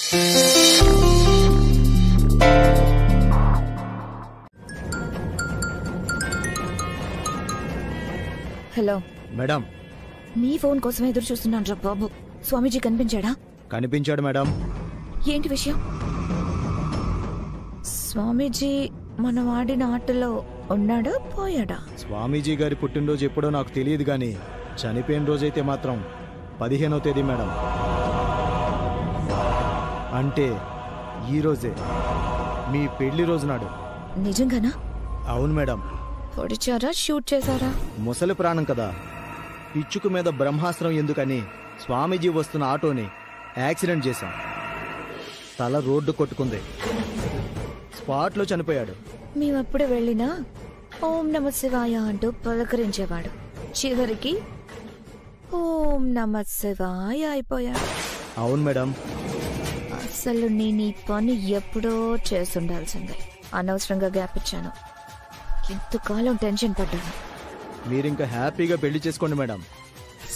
Hello madam, నీ phone కోసం ఎదురు చూస్తున్నాను రా బాబు. స్వామీజీ కనిపించాడా? కనిపించాడు మేడం. ఏంటి విషయం? స్వామీజీ మనం ఆడిన ఆటలో ఉన్నాడా పోయాడా? స్వామీజీ గారి పుట్టినరోజు ఎప్పుడో నాకు తెలియదు కానీ చనిపోయిన రోజైతే మాత్రం 15వ తేదీ మేడం. అంటే ఈ రోజే మీ పెళ్లి రోజు నాడు. నిజంగానా? అవును మేడం. పొడిచారా, షూట్ చేశారా? ముసలి ప్రాణం కదా, పిచ్చుకు మీద బ్రహ్మాస్త్రం ఎందుకని స్వామీజీ వస్తున్న ఆటోని యాక్సిడెంట్ చేశాం. తల రోడ్డు కొట్టుకుంది, స్పాట్లో చనిపోయాడు. మేమప్పుడు వెళ్ళినా ఓం నమ శివాయ అంటూ పలకరించేవాడు. చివరికి ఓం నమ శివాయ అయిపోయాడు. అవును మేడం. అసలు నేను ఈ పని ఎప్పుడో చేసుండాల్సిందే. అనవసరంగా గ్యాప్ ఇచ్చాను. ఇంతకాలం టెన్షన్ పడ్డాను. మీరింకా హ్యాపీగా పెళ్లి చేసుకోండి మేడం.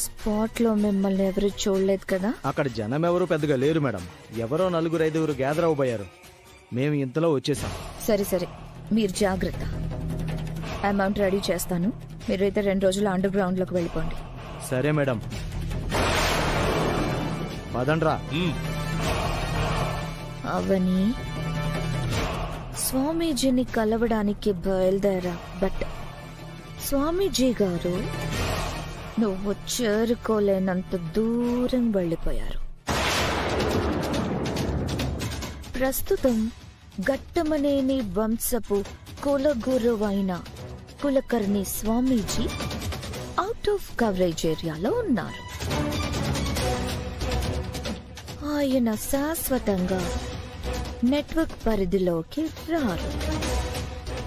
స్పాట్ లో మిమ్మల్ని ఎవరు చూడలేదు కదా? అక్కడ జనం ఎవరు పెద్దగా లేరు మేడం. ఎవరో 4-5 గ్యాదర్ అవ్వబోయారు. మేము ఇంతలో వచ్చేసాం. సరే సరే, మీరు జాగ్రత్త. అమౌంట్ రెడీ చేస్తాను. మీరైతే 2 రోజులు అండర్ గ్రౌండ్ లోకి వెళ్ళిపోండి. సరే మేడం, పదండ్రా. అవని స్వామీజీని కలవడానికి బయలుదేరా. బట్ స్వామీజీ గారు నువ్వు చేరుకోలేనంత దూరం వెళ్ళిపోయారు. ప్రస్తుతం ఘట్టమనేని వంశపు కులగురువైన కులకర్ణి స్వామీజీ అవుట్ ఆఫ్ కవరేజ్ ఏరియాలో ఉన్నారు. ఆయన శాశ్వతంగా నెట్వర్క్ పరిధిలోకి రారు.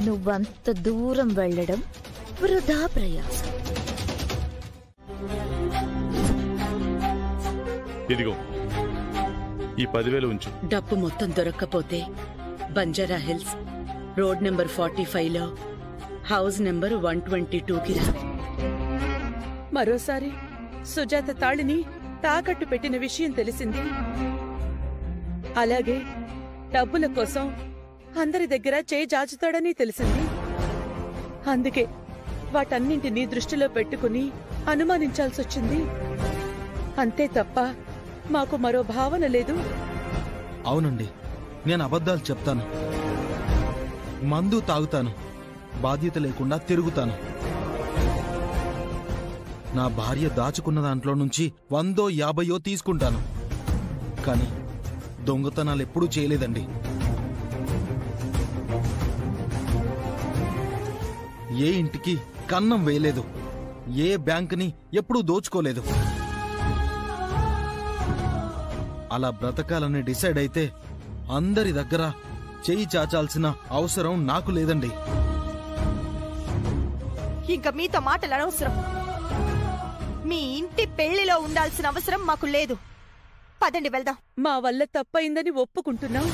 నువ్వంత దూరం వెళ్ళడం వృధా ప్రయాసం. ఇదిగో ఈ 10,000 ఉంచు. డబ్బు మొత్తం దొరక్కపోతే బంజారా హిల్స్ రోడ్ నెంబర్ 45లో హౌస్ నెంబర్ 122కి రా. మరోసారి సుజాత తాళిని తాకట్టు పెట్టిన విషయం తెలిసింది. అలాగే డబ్బుల కోసం అందరి దగ్గర చేయి జాచుతాడని తెలిసింది. అందుకే వాటన్నింటినీ దృష్టిలో పెట్టుకుని అనుమానించాల్సొచ్చింది. అంతే తప్ప మాకు మరో భావన లేదు. అవునండి, నేను అబద్ధాలు చెప్తాను, మందు తాగుతాను, బాధ్యత లేకుండా తిరుగుతాను. నా భార్య దాచుకున్న దాంట్లో నుంచి 100-50 తీసుకుంటాను. కానీ దొంగతనాలు ఎప్పుడూ చేయలేదండి. ఏ ఇంటికి కన్నం వేయలేదు, ఏ బ్యాంకుని ఎప్పుడూ దోచుకోలేదు. అలా బ్రతకాలని డిసైడ్ అయితే అందరి దగ్గర చెయ్యి చాచాల్సిన అవసరం నాకు లేదండి. ఇంకా మీతో మాటలు అనవసరం. మీ ఇంటి పెళ్లిలో ఉండాల్సిన అవసరం మాకు లేదు. పదండి వెళ్దాం. మా వల్ల తప్పయిందని ఒప్పుకుంటున్నాం.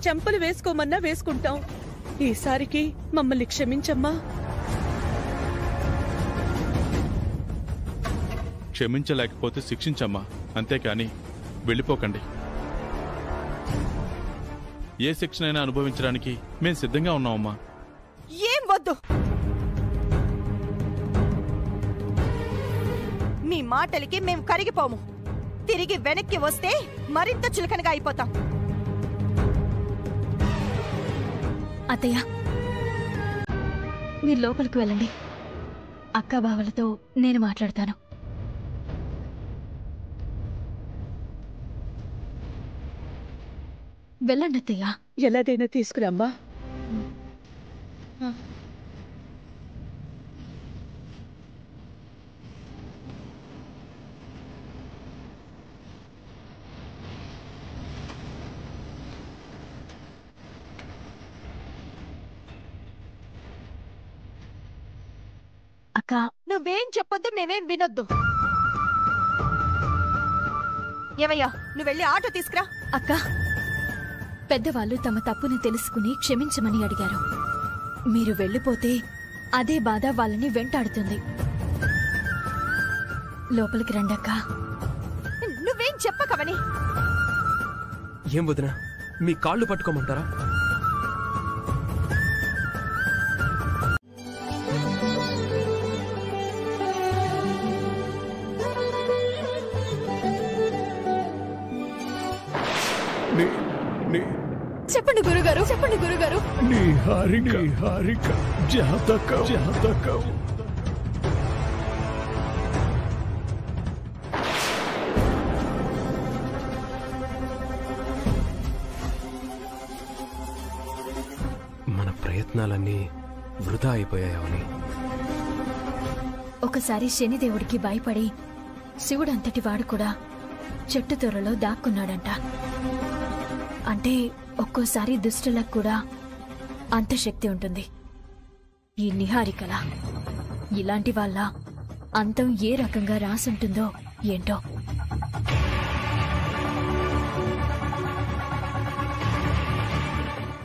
చెంపలు వేసుకోమన్నా వేసుకుంటాం. ఈసారికి మమ్మల్ని క్షమించమ్మా. క్షమించలేకపోతే శిక్షించమ్మా, అంతేకాని వెళ్ళిపోకండి. ఏ శిక్షనైనా అనుభవించడానికి మేం సిద్ధంగా ఉన్నామమ్మా. ఏం వద్దు. మీ మాటలకి మేం కరిగిపోము. తిరిగి వెనక్కి వస్తే మరింత చులకనగా అయిపోతాం. అత్తయ్య, మీరు లోపలికి వెళ్ళండి. అక్క బావలతో నేను మాట్లాడతాను. వెళ్ళండి అత్తయ్య. ఎలాగైనా తీసుకురమ్మా. అక్క, నువ్వేం చెప్పొద్దు, మేమేం వినొద్దు. ఏమయ్యా, నువ్వు వెళ్ళి ఆటో తీసుకురా. అక్క, పెద్దవాళ్ళు తమ తప్పుని తెలుసుకుని క్షమించమని అడిగారు. మీరు వెళ్ళిపోతే అదే బాధ వాళ్ళని వెంటాడుతుంది. లోపలికి రండక్క. నువ్వేం చెప్పకవని. ఏం వదినా, మీ కాళ్ళు పట్టుకోమంటారా? చెప్పండి గురుగారు, చెప్పండి గురుగారు. నిహారిక జాతకం. మన ప్రయత్నాలన్నీ వృధా అయిపోయాయని. ఒకసారి శనిదేవుడికి భయపడి శివుడంతటి వాడు కూడా చెట్టు తొర్రలో దాక్కున్నాడంట. అంటే ఒక్కోసారి దుష్టులకు కూడా అంత శక్తి ఉంటుంది. ఈ నిహారికల ఇలాంటి వాళ్ళ అంతం ఏ రకంగా రాసుంటుందో ఏంటో.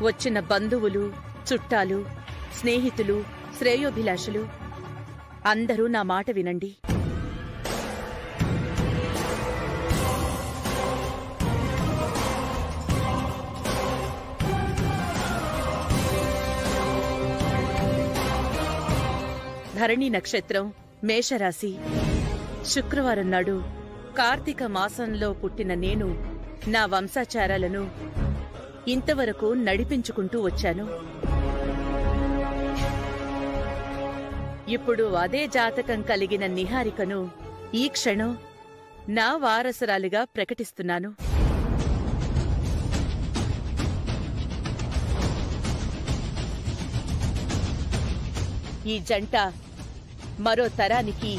వచ్చిన బంధువులు, చుట్టాలు, స్నేహితులు, శ్రేయోభిలాషులు అందరూ నా మాట వినండి. ధరణి నక్షత్రం, మేషరాశి, శుక్రవారం నాడు కార్తీక మాసంలో పుట్టిన నేను నా వంశాచారాలను ఇంతవరకు నడిపించుకుంటూ వచ్చాను. ఇప్పుడు అదే జాతకం కలిగిన నిహారికను ఈ క్షణం నా వారసురాలిగా ప్రకటిస్తున్నాను. ఈ జంట మరో తరానికి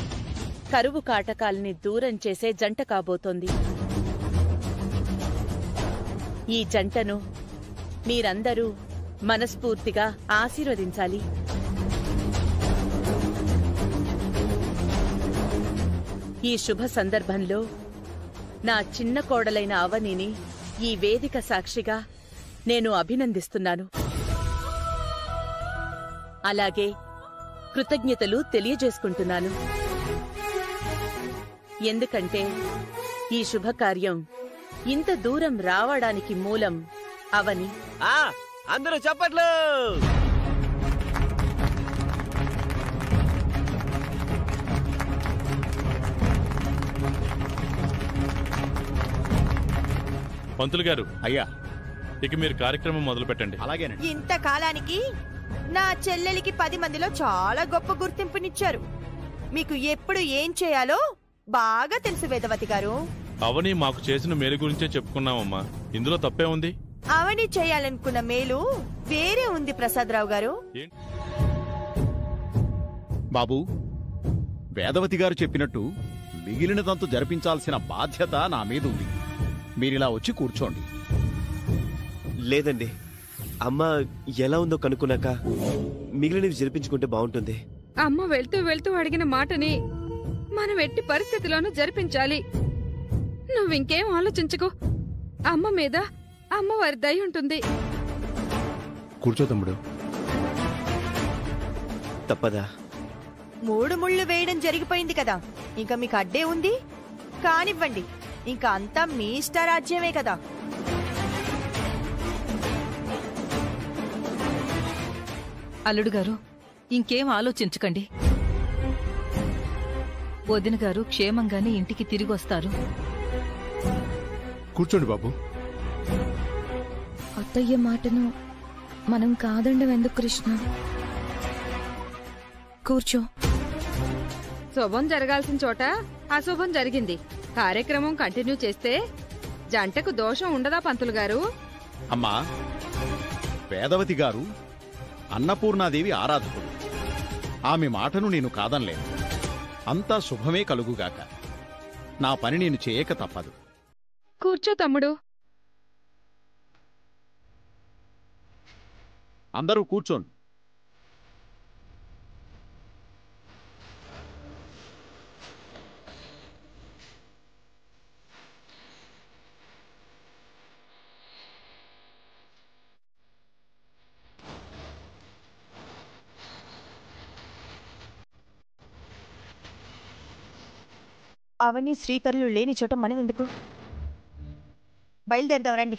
కరువు కాటకాల్ని దూరం చేసే జంట కాబోతోంది. ఈ జంటను మీరందరూ మనస్ఫూర్తిగా ఆశీర్వదించాలి. ఈ శుభ సందర్భంలో నా చిన్న కోడలైన అవనిని ఈ వేదిక సాక్షిగా నేను అభినందిస్తున్నాను. అలాగే కృతజ్ఞతలు తెలియజేసుకుంటున్నాను. ఎందుకంటే ఈ శుభకార్యం ఇంత దూరం రావడానికి మూలం అవని. అందరూ చప్పట్లు. పంతులు గారు, అయ్యా, ఇక మీరు కార్యక్రమం మొదలు పెట్టండి. అలాగేనండి. ఇంతకాలానికి నా చెల్లెలికి 10 మందిలో చాలా గొప్ప గుర్తింపునిచ్చారు. మీకు ఎప్పుడు ఏం చేయాలో బాగా తెలుసు వేదవతి గారు. అవని మాకు చేసిన మేలు గురించే చెప్పుకున్నామమ్మా. ఇందులో తప్పే ఉంది? అవని చేయాలనుకున్న మేలు వేరే ఉంది ప్రసాదరావు గారు. బాబు, వేదవతి గారు చెప్పినట్టు మిగిలినదంతా జరిపించాల్సిన బాధ్యత నా మీద ఉంది. మీరిలా వచ్చి కూర్చోండి. లేదండి, అమ్మ ఎలా ఉందో కనుక్కున్నాక మిగిలినవి జరిపించుకుంటే బాగుంటుంది. అమ్మ వెళ్తూ వెళ్తూ అడిగిన మాటని మనం ఎట్టి పరిస్థితిలోనూ జరిపించాలి. నువ్వింకేం ఆలోచించుకో. అమ్మ మీద అమ్మవారి దయ ఉంటుంది. కూర్చో తమ్ముడు. తప్పదా? 3 ముళ్ళు వేయడం జరిగిపోయింది కదా, ఇంకా మీకు అడ్డే ఉంది. కానివ్వండి, ఇంకా అంతా మీ ఇష్టారాజ్యమే కదా. అల్లుడు గారు, ఇంకేం ఆలోచించకండి. వదిన గారు క్షేమంగానే ఇంటికి తిరిగొస్తారు. కూర్చోండి బాబు. అత్తయ్య మాటను మనం కాదండం ఎందుకు కృష్ణ? కూర్చో. శుభం జరగాల్సిన చోట అశుభం జరిగింది. కార్యక్రమం కంటిన్యూ చేస్తే జంటకు దోషం ఉండదా పంతులు గారు? అమ్మా, వేదవతి గారు అన్నపూర్ణాదేవి ఆరాధకుడు. ఆమె మాటను నేను కాదనలేను. అంతా శుభమే కలుగుగాక. నా పని నేను చేయక తప్పదు. కూర్చో తమ్ముడు. అందరూ కూర్చోండి. అవని శ్రీకరులు లేని చోట మనం ఎందుకు? బయలుదేరదాం రండి.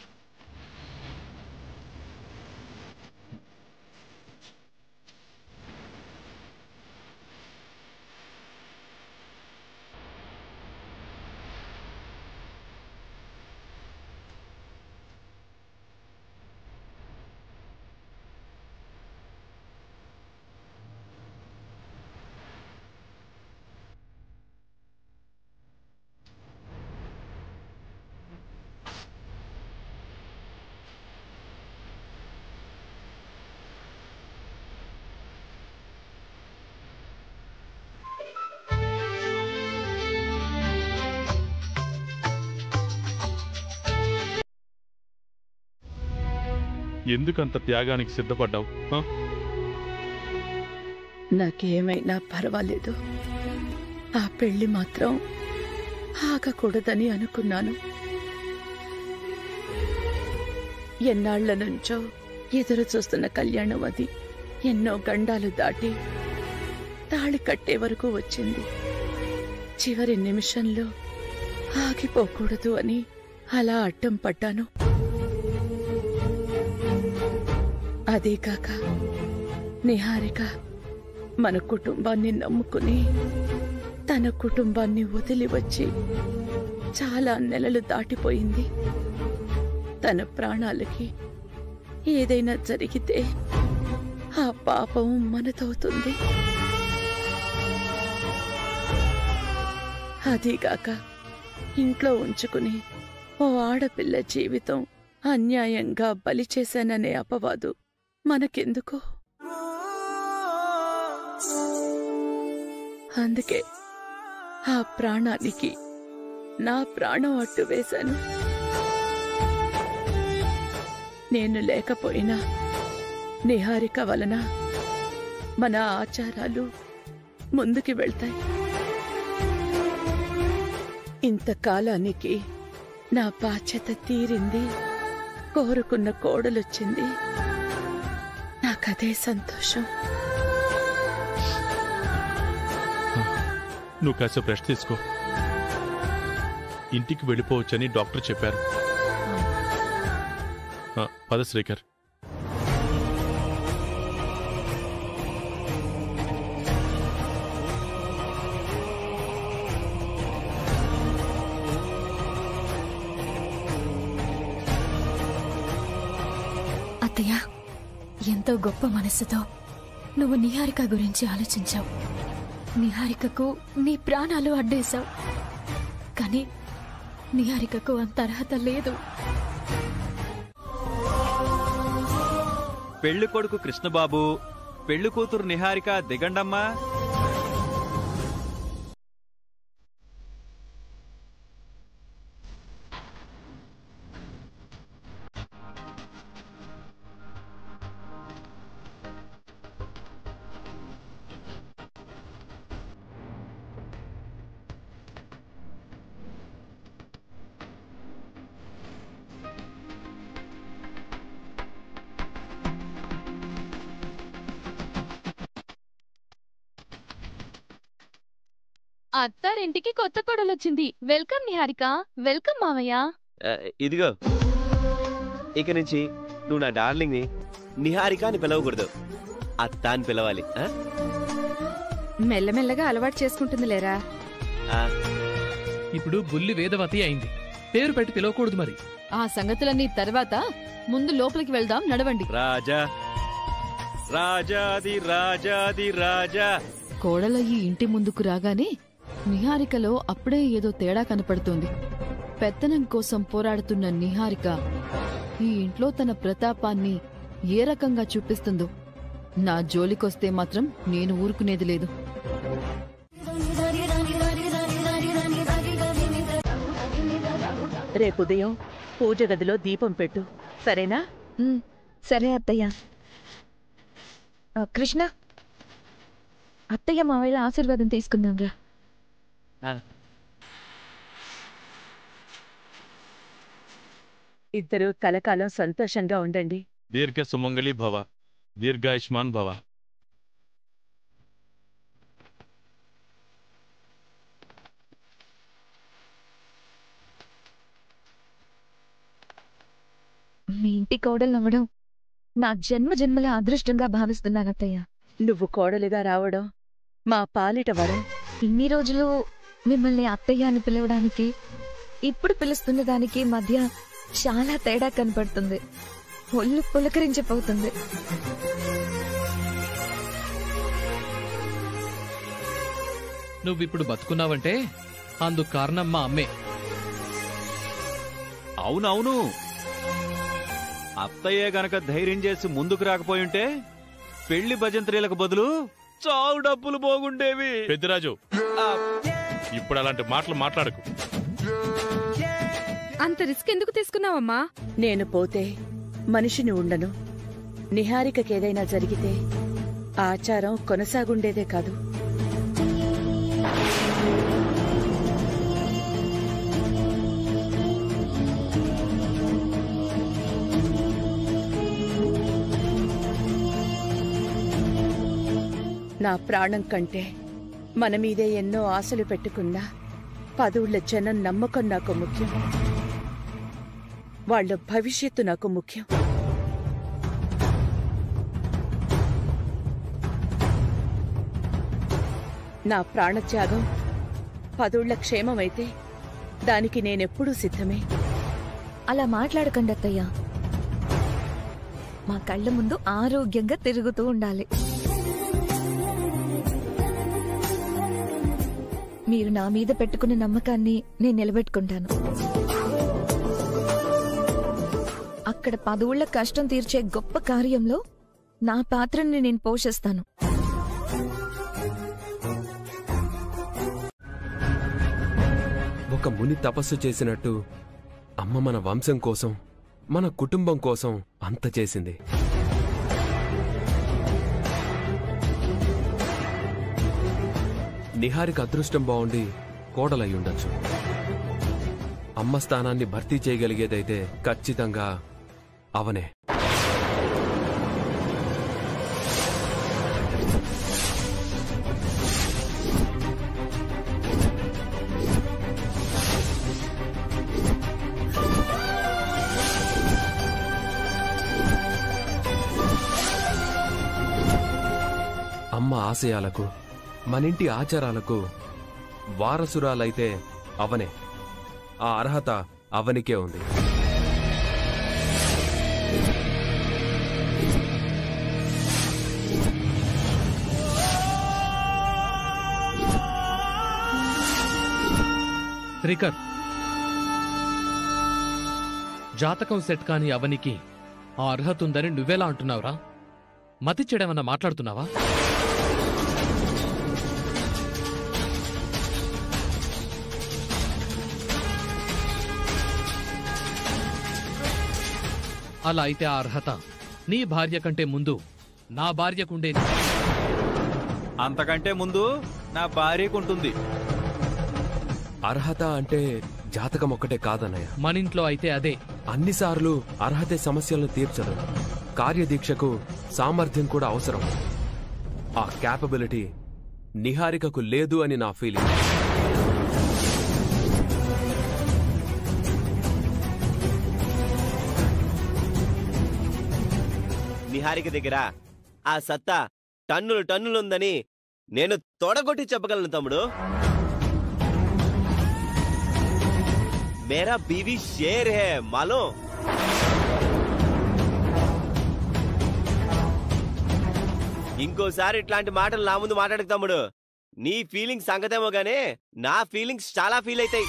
ఎందుకంత త్యాగానికి సిద్ధపడ్డావు? నాకేమైనా పర్వాలేదు, ఆ పెళ్లి మాత్రం ఆగకూడదని అనుకున్నాను. ఎన్నాళ్ల నుంచో ఎదురు చూస్తున్న కళ్యాణం అది ఎన్నో గండాలు దాటి తాళి కట్టే వరకు వచ్చింది. చివరి నిమిషంలో ఆగిపోకూడదు అని అలా అడ్డం పడ్డాను. అదే కాక నిహారిక మన కుటుంబాన్ని నమ్ముకుని తన కుటుంబాన్ని వదిలి వచ్చి చాలా నెలలు దాటిపోయింది. తన ప్రాణాలకి ఏదైనా జరిగితే ఆ పాపం మనతవుతుంది. అదీగాక ఇంట్లో ఉంచుకుని ఓ ఆడపిల్ల జీవితం అన్యాయంగా బలి చేశాననే అపవాదు మనకెందుకు? అందుకే ఆ ప్రాణానికి నా ప్రాణం అట్టు వేశాను. నేను లేకపోయినా నిహారిక వలన మన ఆచారాలు ముందుకి వెళ్తాయి. ఇంతకాలానికి నా బాధ్యత తీరింది, కోరుకున్న కోడలొచ్చింది. నాకదే సంతోషం. నువ్వు కాసేపు రెస్ట్ తీసుకో. ఇంటికి వెళ్ళిపోవచ్చని డాక్టర్ చెప్పారు. పద శ్రీకర్. అత్తయ్య, ఎంతో గొప్ప మనస్సుతో నువ్వు నిహారిక గురించి ఆలోచించావు. నిహారికకు నీ ప్రాణాలు అడ్డేశావు. కానీ నిహారికకు అంత అర్హత లేదు. పెళ్లి కొడుకు కృష్ణబాబు, పెళ్లి కూతురు నిహారిక దిగండమ్మా. అత్తారింటికి కొత్త కోడలొచ్చింది. వెల్కమ్ నిహారిక. వెల్కమ్ మావయ్య. ఇదిగో, ఇక నుంచి నువ్వు నా డార్లింగ్ ని నిహారిక అని పిలవకూడదు, అత్త అని పిలవాలి. మెల్లమెల్లగా అలవాటు చేసుకుంటుంది లేరా. ఇప్పుడు బుల్లి వేదవతి అయింది, పేరు పెట్టి పిలవకూడదు. మరి ఆ సంగతులన్నీ తర్వాత ముందు లోపలికి వెళ్దాం, నడవండి. రాజా రాజాది రాజాది రాజా. కోడల ఈ ఇంటి ముందుకు రాగానే నిహారికలో అప్పుడే ఏదో తేడా కనపడుతోంది. పెత్తనం కోసం పోరాడుతున్న నిహారిక ఈ ఇంట్లో తన ప్రతాపాన్ని ఏ రకంగా చూపిస్తుందో. నా జోలికొస్తే మాత్రం నేను ఊరుకునేది లేదు. రేపుదయం పూజ గదిలో దీపం పెట్టు, సరేనా? సరే అత్తయ్య. కృష్ణ, అత్తయ్య మావయ్య ఆశీర్వాదం తీసుకుందాం రా. ఇద్దరు కలకాలం సంతోషంగా ఉండండి. దీర్ఘ సుమంగళి భవ, దీర్ఘాయుష్మాన్ భవ. మీ ఇంటి కోడలు నవ్వడం నా జన్మ జన్మల అదృష్టంగా భావిస్తున్నాను అత్తయ్య. నువ్వు కోడలిగా రావడం మా పాలిట వరం. ఇన్ని రోజులు మిమ్మల్ని అత్తయ్య అని పిలవడానికి ఇప్పుడు పిలుస్తున్న దానికి మధ్య చాలా తేడా కనపడుతుంది. ఒళ్ళు పులకరించిపోతుంది. నువ్విప్పుడు బతుకున్నావంటే అందుకు కారణం మా అమ్మే. అవునవును, అత్తయ్యే గనక ధైర్యం చేసి ముందుకు రాకపోయుంటే పెళ్లి భజంత్రీలకు బదులు చావు డబ్బులు పోగుండేవి. పెద్దిరాజు, ఇప్పుడు అలాంటి మాటలు మాట్లాడకు. అంత రిస్క్ ఎందుకు తీసుకున్నావమ్మా? నేను పోతే మనిషిని ఉండను. నిహారికకేదైనా జరిగితే ఆచారం కొనసాగుండేదే కాదు. నా ప్రాణం కంటే మన మీదే ఎన్నో ఆశలు పెట్టుకున్నా పదుళ్ల జనం నమ్మకం నాకు ముఖ్యం. వాళ్ళ భవిష్యత్తు నాకు ముఖ్యం. నా ప్రాణత్యాగం పదుళ్ల క్షేమమైతే దానికి నేనెప్పుడూ సిద్ధమే. అలా మాట్లాడకండి అత్తయ్య. మా కళ్ళ ముందు ఆరోగ్యంగా తిరుగుతూ ఉండాలి. మీరు నా మీద పెట్టుకున్న నమ్మకాన్ని నేను నిలబెట్టుకుంటాను. అక్కడ 10 ఊళ్ళ కష్టం తీర్చే గొప్ప కార్యంలో నా పాత్రని నేను పోషిస్తాను. ఒక ముని తపస్సు చేసినట్టు అమ్మ మన వంశం కోసం, మన కుటుంబం కోసం అంత చేసింది. నిహారిక అదృష్టం బాగుండి కోడలయ్యుండొచ్చు. అమ్మ స్థానాన్ని భర్తీ చేయగలిగేదైతే ఖచ్చితంగా అవనే. అమ్మ ఆశయాలకు, మనింటి ఆచారాలకు వారసురాలైతే అవనే. ఆ అర్హత అవనికే ఉంది. శ్రీకర్, జాతకం సెట్ కాని అవనికి ఆ అర్హత ఉందని నువ్వెలా అంటున్నావురా? మతి చెడేమన్నా మాట్లాడుతున్నావా? అలా అయితే ఆ అర్హత నీ భార్య కంటే ముందు నా భార్యకుండేది. అంతకంటే ముందు నా భార్యకుంటుంది. అర్హత అంటే జాతకం ఒక్కటే కాదన్నయ్య. మనింట్లో అయితే అదే. అన్నిసార్లు అర్హతే సమస్యలను తీర్చదు. కార్యదీక్షకు సామర్థ్యం కూడా అవసరం. ఆ క్యాపబిలిటీ నిహారికకు లేదు అని నా ఫీలింగ్. నిహారిక దగ్గర ఆ సత్తా టన్నులుందని నేను తొడగొట్టి చెప్పగలను తమ్ముడు. మేరా బీవీ షేర్ హే మాలో. ఇంకోసారి ఇట్లాంటి మాటలు నా ముందు మాట్లాడకు తమ్ముడు. నీ ఫీలింగ్స్ సంగతేమో గానే నా ఫీలింగ్స్ చాలా ఫీల్ అవుతాయి.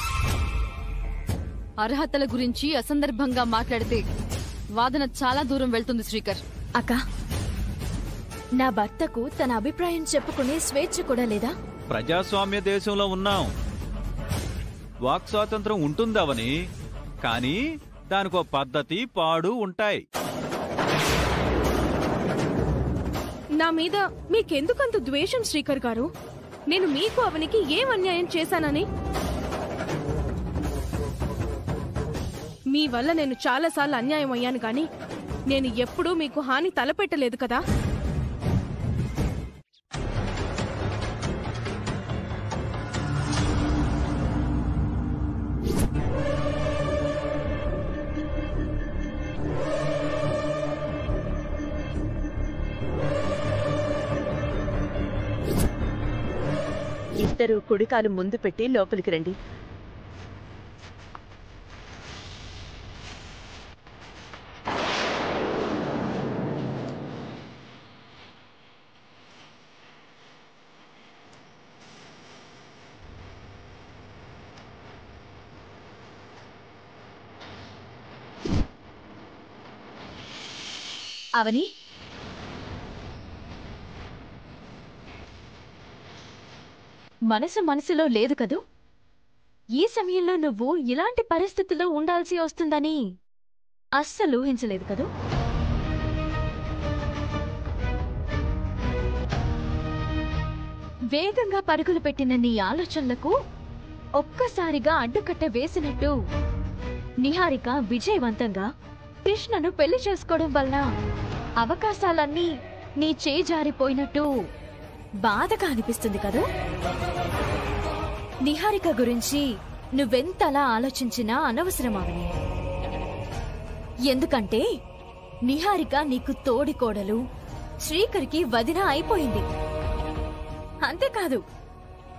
అర్హతల గురించి అసందర్భంగా మాట్లాడితే వాదన చాలా దూరం వెళ్తుంది శ్రీకర్. అక్క, నా భర్తకు తన అభిప్రాయం చెప్పుకునే స్వేచ్ఛ కూడా లేదా? ప్రజాస్వామ్య దేశంలో ఉన్నాం. వాక్ స్వాతంత్రం ఉంటుందవని, కానీ దానికో పద్ధతి పాడు ఉంటాయి. నా మీద మీకెందుకంత ద్వేషం శ్రీకర్ గారు? నేను మీకు అవనికి ఏం అన్యాయం చేశానని? మీ వల్ల నేను చాలాసార్లు అన్యాయం అయ్యాను గాని నేను ఎప్పుడూ మీకు హాని తలపెట్టలేదు కదా. ఇద్దరు కుడికాలు ముందు పెట్టి లోపలికి రండి. అవని, మనసులో లేదు కదూ? ఈ సమయంలో నువ్వు ఇలాంటి పరిస్థితుల్లో ఉండాల్సి వస్తుందని అస్సలు ఊహించలేదు కదూ. వేగంగా పరుగులు పెట్టిన నీ ఆలోచనలకు ఒక్కసారిగా అడ్డుకట్ట వేసినట్టు నిహారిక విజయవంతంగా కృష్ణను పెళ్లి చేసుకోవడం వల్ల అవకాశాలన్నీ నీ చేయి జారిపోయినట్టు బాధగా అనిపిస్తుంది కదూ. నిహారిక గురించి నువ్వెంతలా ఆలోచించినా అనవసరం అవని. ఎందుకంటే నిహారిక నీకు తోడికోడలు, శ్రీకర్కి వదిన అయిపోయింది. అంతేకాదు,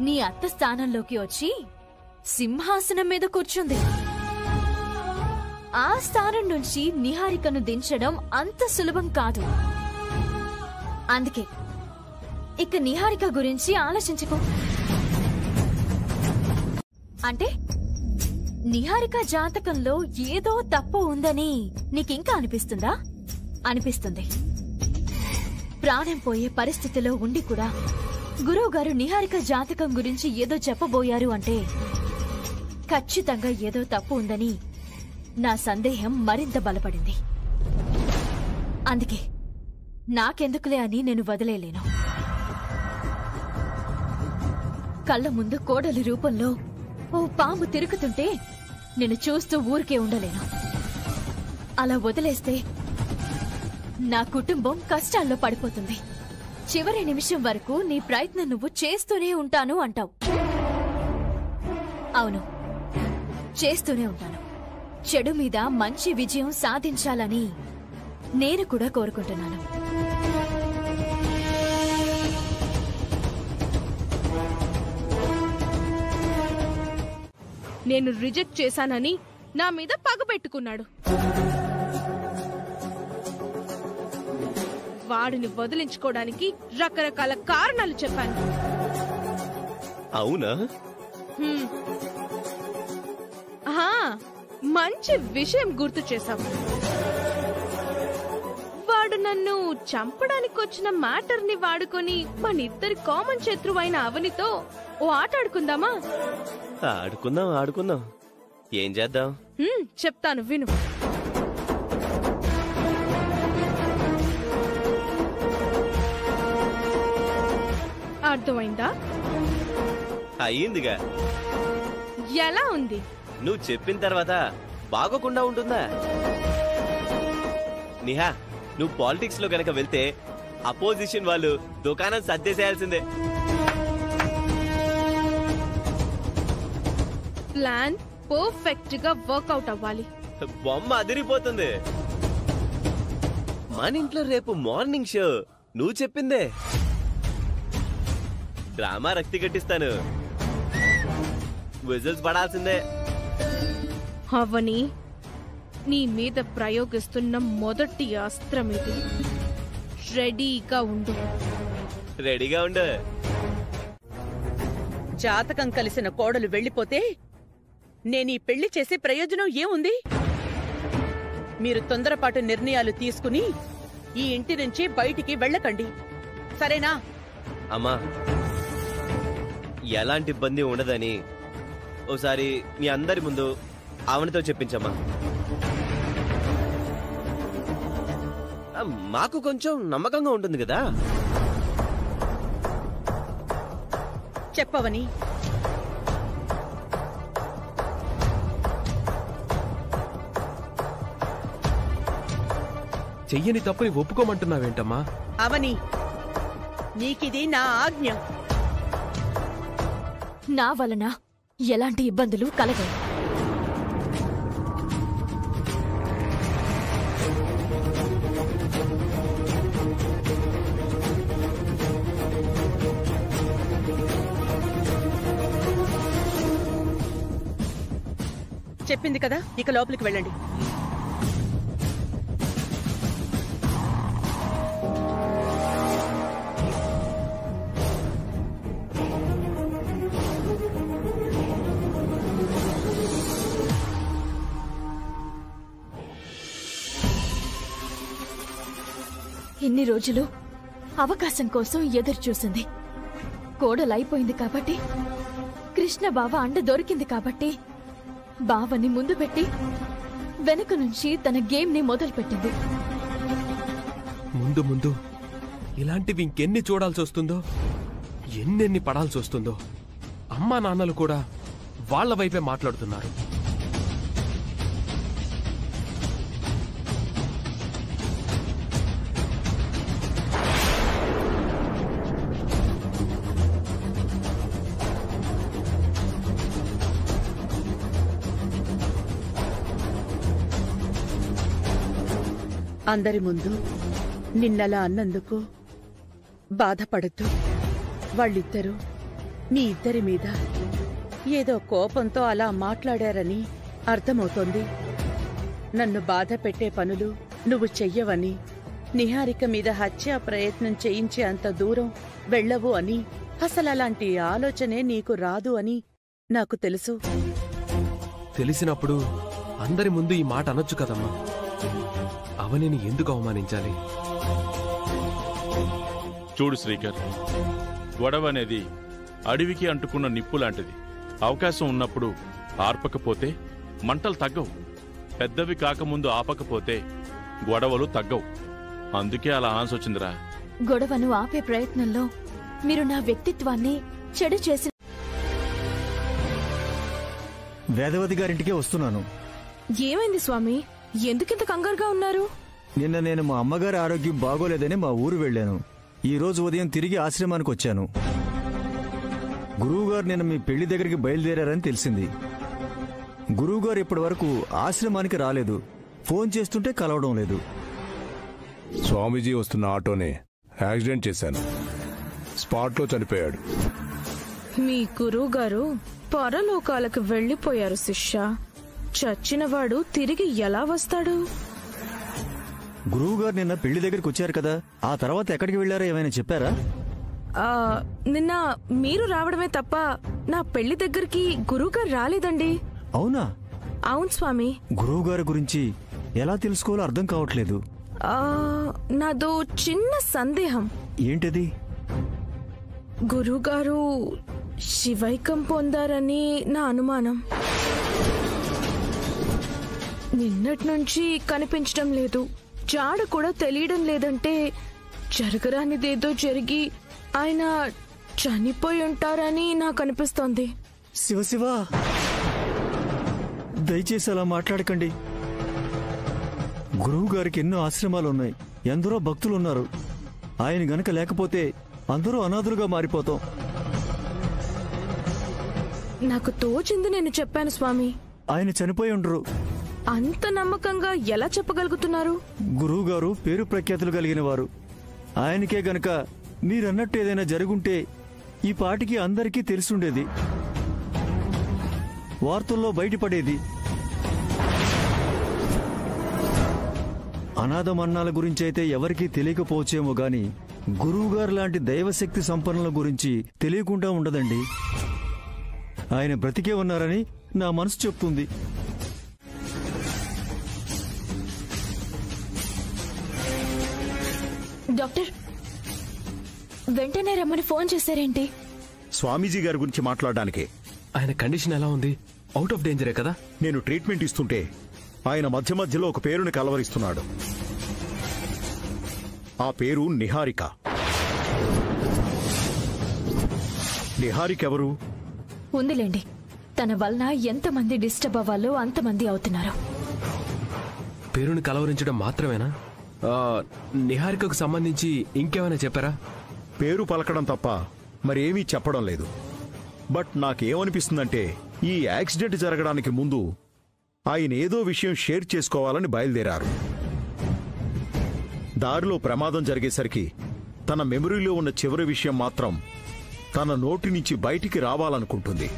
నీ అత్త స్థానంలోకి వచ్చి సింహాసనం మీద కూర్చుంది. ఆ స్థానం నుంచి నిహారికను దించడం అంత సులభం కాదు. అందుకే ఇక నిహారిక గురించి ఆలోచించుకో. అంటే నిహారిక జాతకంలో ఏదో తప్పు ఉందని నీకింకా అనిపిస్తుందా? అనిపిస్తుంది. ప్రాణం పోయే పరిస్థితిలో ఉండి కూడా గురువుగారు నిహారిక జాతకం గురించి ఏదో చెప్పబోయారు అంటే ఖచ్చితంగా ఏదో తప్పు ఉందని నా సందేహం మరింత బలపడింది. అందుకే నాకెందుకులే అని నేను వదిలేలేను. కళ్ళ ముందు కోడలి రూపంలో ఓ పాము తిరుగుతుంటే నేను చూస్తూ ఊరికే ఉండలేను. అలా వదిలేస్తే నా కుటుంబం కష్టాల్లో పడిపోతుంది. చివరి నిమిషం వరకు నీ ప్రయత్నం నువ్వు చేస్తూనే ఉంటాను అంటావు. అవును, చేస్తూనే ఉంటాను. చెడు మీద మంచి విజయం సాధించాలని నేను కూడా కోరుకుంటున్నాను. నేను రిజెక్ట్ చేశానని నా మీద పగ పెట్టుకున్నాడు. వాడిని వదిలించుకోవడానికి రకరకాల కారణాలు చెప్పాను. అవునా? మంచి విషయం గుర్తు చేశావు. వాడు నన్ను చంపడానికి వచ్చిన మ్యాటర్ ని వాడుకొని మన ఇద్దరి కామన్ శత్రువైన అవనితో ఓ ఆట ఆడుకుందామా? ఆడుకుందాం. ఏం చేద్దాం? చెప్తాను, విను. అర్థమైందా? అయ్యిందిగా. ఎలా ఉంది? నువ్వు చెప్పిన తర్వాత బాగోకుండా ఉంటుందా? నిహా, నువ్వు పాలిటిక్స్ లో గనక వెళ్తే అపోజిషన్ వాళ్ళు దుకాణం సర్దేసేయాల్సిందే. ప్లాన్ పర్ఫెక్ట్ గా వర్కౌట్ అవ్వాలి. బొమ్మ అదిరిపోతుంది. మన ఇంట్లో రేపు మార్నింగ్ షో నువ్వు చెప్పిందే. డ్రామా రక్తి కట్టిస్తాను. విజిల్స్ పడాల్సిందే. అవని, నీ మీద ప్రయోగిస్తున్న మొదటి అస్త్రం ఇది. రెడీగా ఉండు. జాతకం కలిసిన కోడలు వెళ్లిపోతే నేనీ పెళ్లి చేసే ప్రయోజనం ఏముంది? మీరు తొందరపాటు నిర్ణయాలు తీసుకుని ఈ ఇంటి నుంచి బయటికి వెళ్ళకండి, సరేనా? అమ్మా, ఎలాంటి ఇబ్బంది ఉండదని ఓసారి నీ అందరి ముందు అవనితో చెప్పించమ్మా. మాకు కొంచెం నమ్మకంగా ఉంటుంది కదా. చెప్పవని. చెయ్యని తప్పుని ఒప్పుకోమంటున్నావేంటమ్మా? అవని, నీకిది నా ఆజ్ఞ. నా వలన ఎలాంటి ఇబ్బందులు కలగవు. చెప్పింది కదా, ఇక లోపలికి వెళ్ళండి. ఇన్ని రోజులు అవకాశం కోసం ఎదురు చూసింది. కోడలైపోయింది కాబట్టి, కృష్ణ బావ అండ దొరికింది కాబట్టి బావని ముందు పెట్టి వెనుక నుంచి తన గేమ్ ని మొదలుపెట్టింది. ముందు ముందు ఇలాంటివి ఇంకెన్ని చూడాల్సి వస్తుందో, ఎన్నెన్ని పడాల్సి వస్తుందో. అమ్మా నాన్నలు కూడా వాళ్ళ వైపే మాట్లాడుతున్నారు. అందరి ముందు నిన్నలా అన్నందుకు బాధపడద్దు. వాళ్ళిద్దరూ మీ ఇద్దరి మీద ఏదో కోపంతో అలా మాట్లాడారని అర్థమవుతోంది. నన్ను బాధ పెట్టే పనులు నువ్వు చెయ్యవని, నిహారిక మీద హత్యా ప్రయత్నం చేయించే అంత దూరం వెళ్ళవు అని, అసలలాంటి ఆలోచనే నీకు రాదు అని నాకు తెలుసు. తెలిసినప్పుడు అందరి ముందు ఈ మాట అనొచ్చు కదమ్మా. అవనిని ఎందుకు అవమానించాలి? చూడు శ్రీకర్, గొడవ అనేది అడవికి అంటుకున్న నిప్పు లాంటిది. అవకాశం ఉన్నప్పుడు ఆర్పకపోతే మంటలు తగ్గవు. పెద్దవి కాకముందు ఆపకపోతే గొడవలు తగ్గవు. అందుకే అలా ఆన్సొచ్చిందిరా. గొడవను ఆపే ప్రయత్నంలో మీరు నా వ్యక్తిత్వాన్ని చెడు చేసి. వేదవతి గారింటికే వస్తున్నాను. ఏమైంది స్వామి? ఎందుకింత కంగారుగా ఉన్నారు? నిన్న నేను మా అమ్మగారి ఆరోగ్యం బాగోలేదని మా ఊరు వెళ్ళాను. ఈ రోజు ఉదయం తిరిగి ఆశ్రమానికి వచ్చాను. గురువుగారు నిన్న మీ పెళ్లి దగ్గరికి బయలుదేరారని తెలిసింది. గురువుగారు ఇప్పటి వరకు ఆశ్రమానికి రాలేదు. ఫోన్ చేస్తుంటే కలవడం లేదు. స్వామీజీ వస్తున్న ఆటోనే యాక్సిడెంట్ చేశాను. స్పాట్లో చనిపోయాడు. మీ గురువుగారు పరలోకాలకు వెళ్లిపోయారు శిష్య. చచ్చినవాడు తిరిగి ఎలా వస్తాడు? గురువుగారు నిన్న పెళ్లి దగ్గరికి వచ్చారు కదా, ఆ తర్వాత ఎక్కడికి వెళ్లారో ఏమైనా చెప్పారా? నిన్న మీరు రావడమే తప్ప నా పెళ్లి దగ్గరికి గురువుగారు రాలేదండి. అవునా? అవును స్వామి. గురువుగారి గురించి ఎలా తెలుసుకోవాలో అర్థం కావట్లేదు. నాదో చిన్న సందేహం. ఏంటది? గురువుగారు శివైకం పొందారని నా అనుమానం. నిన్నటి నుంచి కనిపించడం లేదు, జాడ కూడా తెలియడం లేదంటే జరగరానిదేదో జరిగి ఆయన చనిపోయి ఉంటారని నాకు అనిపిస్తోంది. శివశివ, దయచేసి అలా మాట్లాడకండి. గురువు గారికి ఎన్నో ఆశ్రమాలున్నాయి, ఎందరో భక్తులున్నారు. ఆయన గనక లేకపోతే అందరూ అనాథులుగా మారిపోతాం. నాకు తోచింది నేను చెప్పాను స్వామి. ఆయన చనిపోయి ఉండరు. అంత నమ్మకంగా ఎలా చెప్పగలుగుతున్నారు? గురువు గారు పేరు ప్రఖ్యాతులు కలిగిన వారు. ఆయనకే గనక మీరన్నట్టు ఏదైనా జరుగుంటే ఈ పాటికి అందరికీ తెలుసుండేది, వార్తల్లో బయటపడేది. అనాథమన్నాల గురించి అయితే ఎవరికీ తెలియకపోవచ్చేమో గాని గురువుగారు లాంటి దైవశక్తి సంపన్నుల గురించి తెలియకుండా ఉండదండి. ఆయన బ్రతికే ఉన్నారని నా మనసు చెప్తుంది. డాక్టర్, వెంటనే రమ్మని ఫోన్ చేశారేంటి? స్వామీజీ గారి గురించి మాట్లాడడానికి. ఆయన కండిషన్ ఎలా ఉంది? అవుట్ ఆఫ్ డేంజరే కదా? నేను ట్రీట్మెంట్ ఇస్తుంటే ఆయన మధ్య మధ్యలో ఒక పేరుని కలవరిస్తున్నాడు. ఆ పేరు నిహారిక. నిహారిక ఎవరు? ఉందిలేండి, తన వలన ఎంతమంది డిస్టర్బ్ అవ్వాలో అంతమంది అవుతున్నారు. పేరుని కలవరించడం మాత్రమేనా? నిహారికకు సంబంధించి ఇంకేమైనా చెప్పారా? పేరు పలకడం తప్ప మరేమీ చెప్పడం లేదు. బట్ నాకేమనిపిస్తుందంటే ఈ యాక్సిడెంట్ జరగడానికి ముందు ఆయన ఏదో విషయం షేర్ చేసుకోవాలని బయలుదేరారు. దారిలో ప్రమాదం జరిగేసరికి తన మెమరీలో ఉన్న చివరి విషయం మాత్రం తన నోటి నుంచి బయటికి రావాలనుకుంటుంది.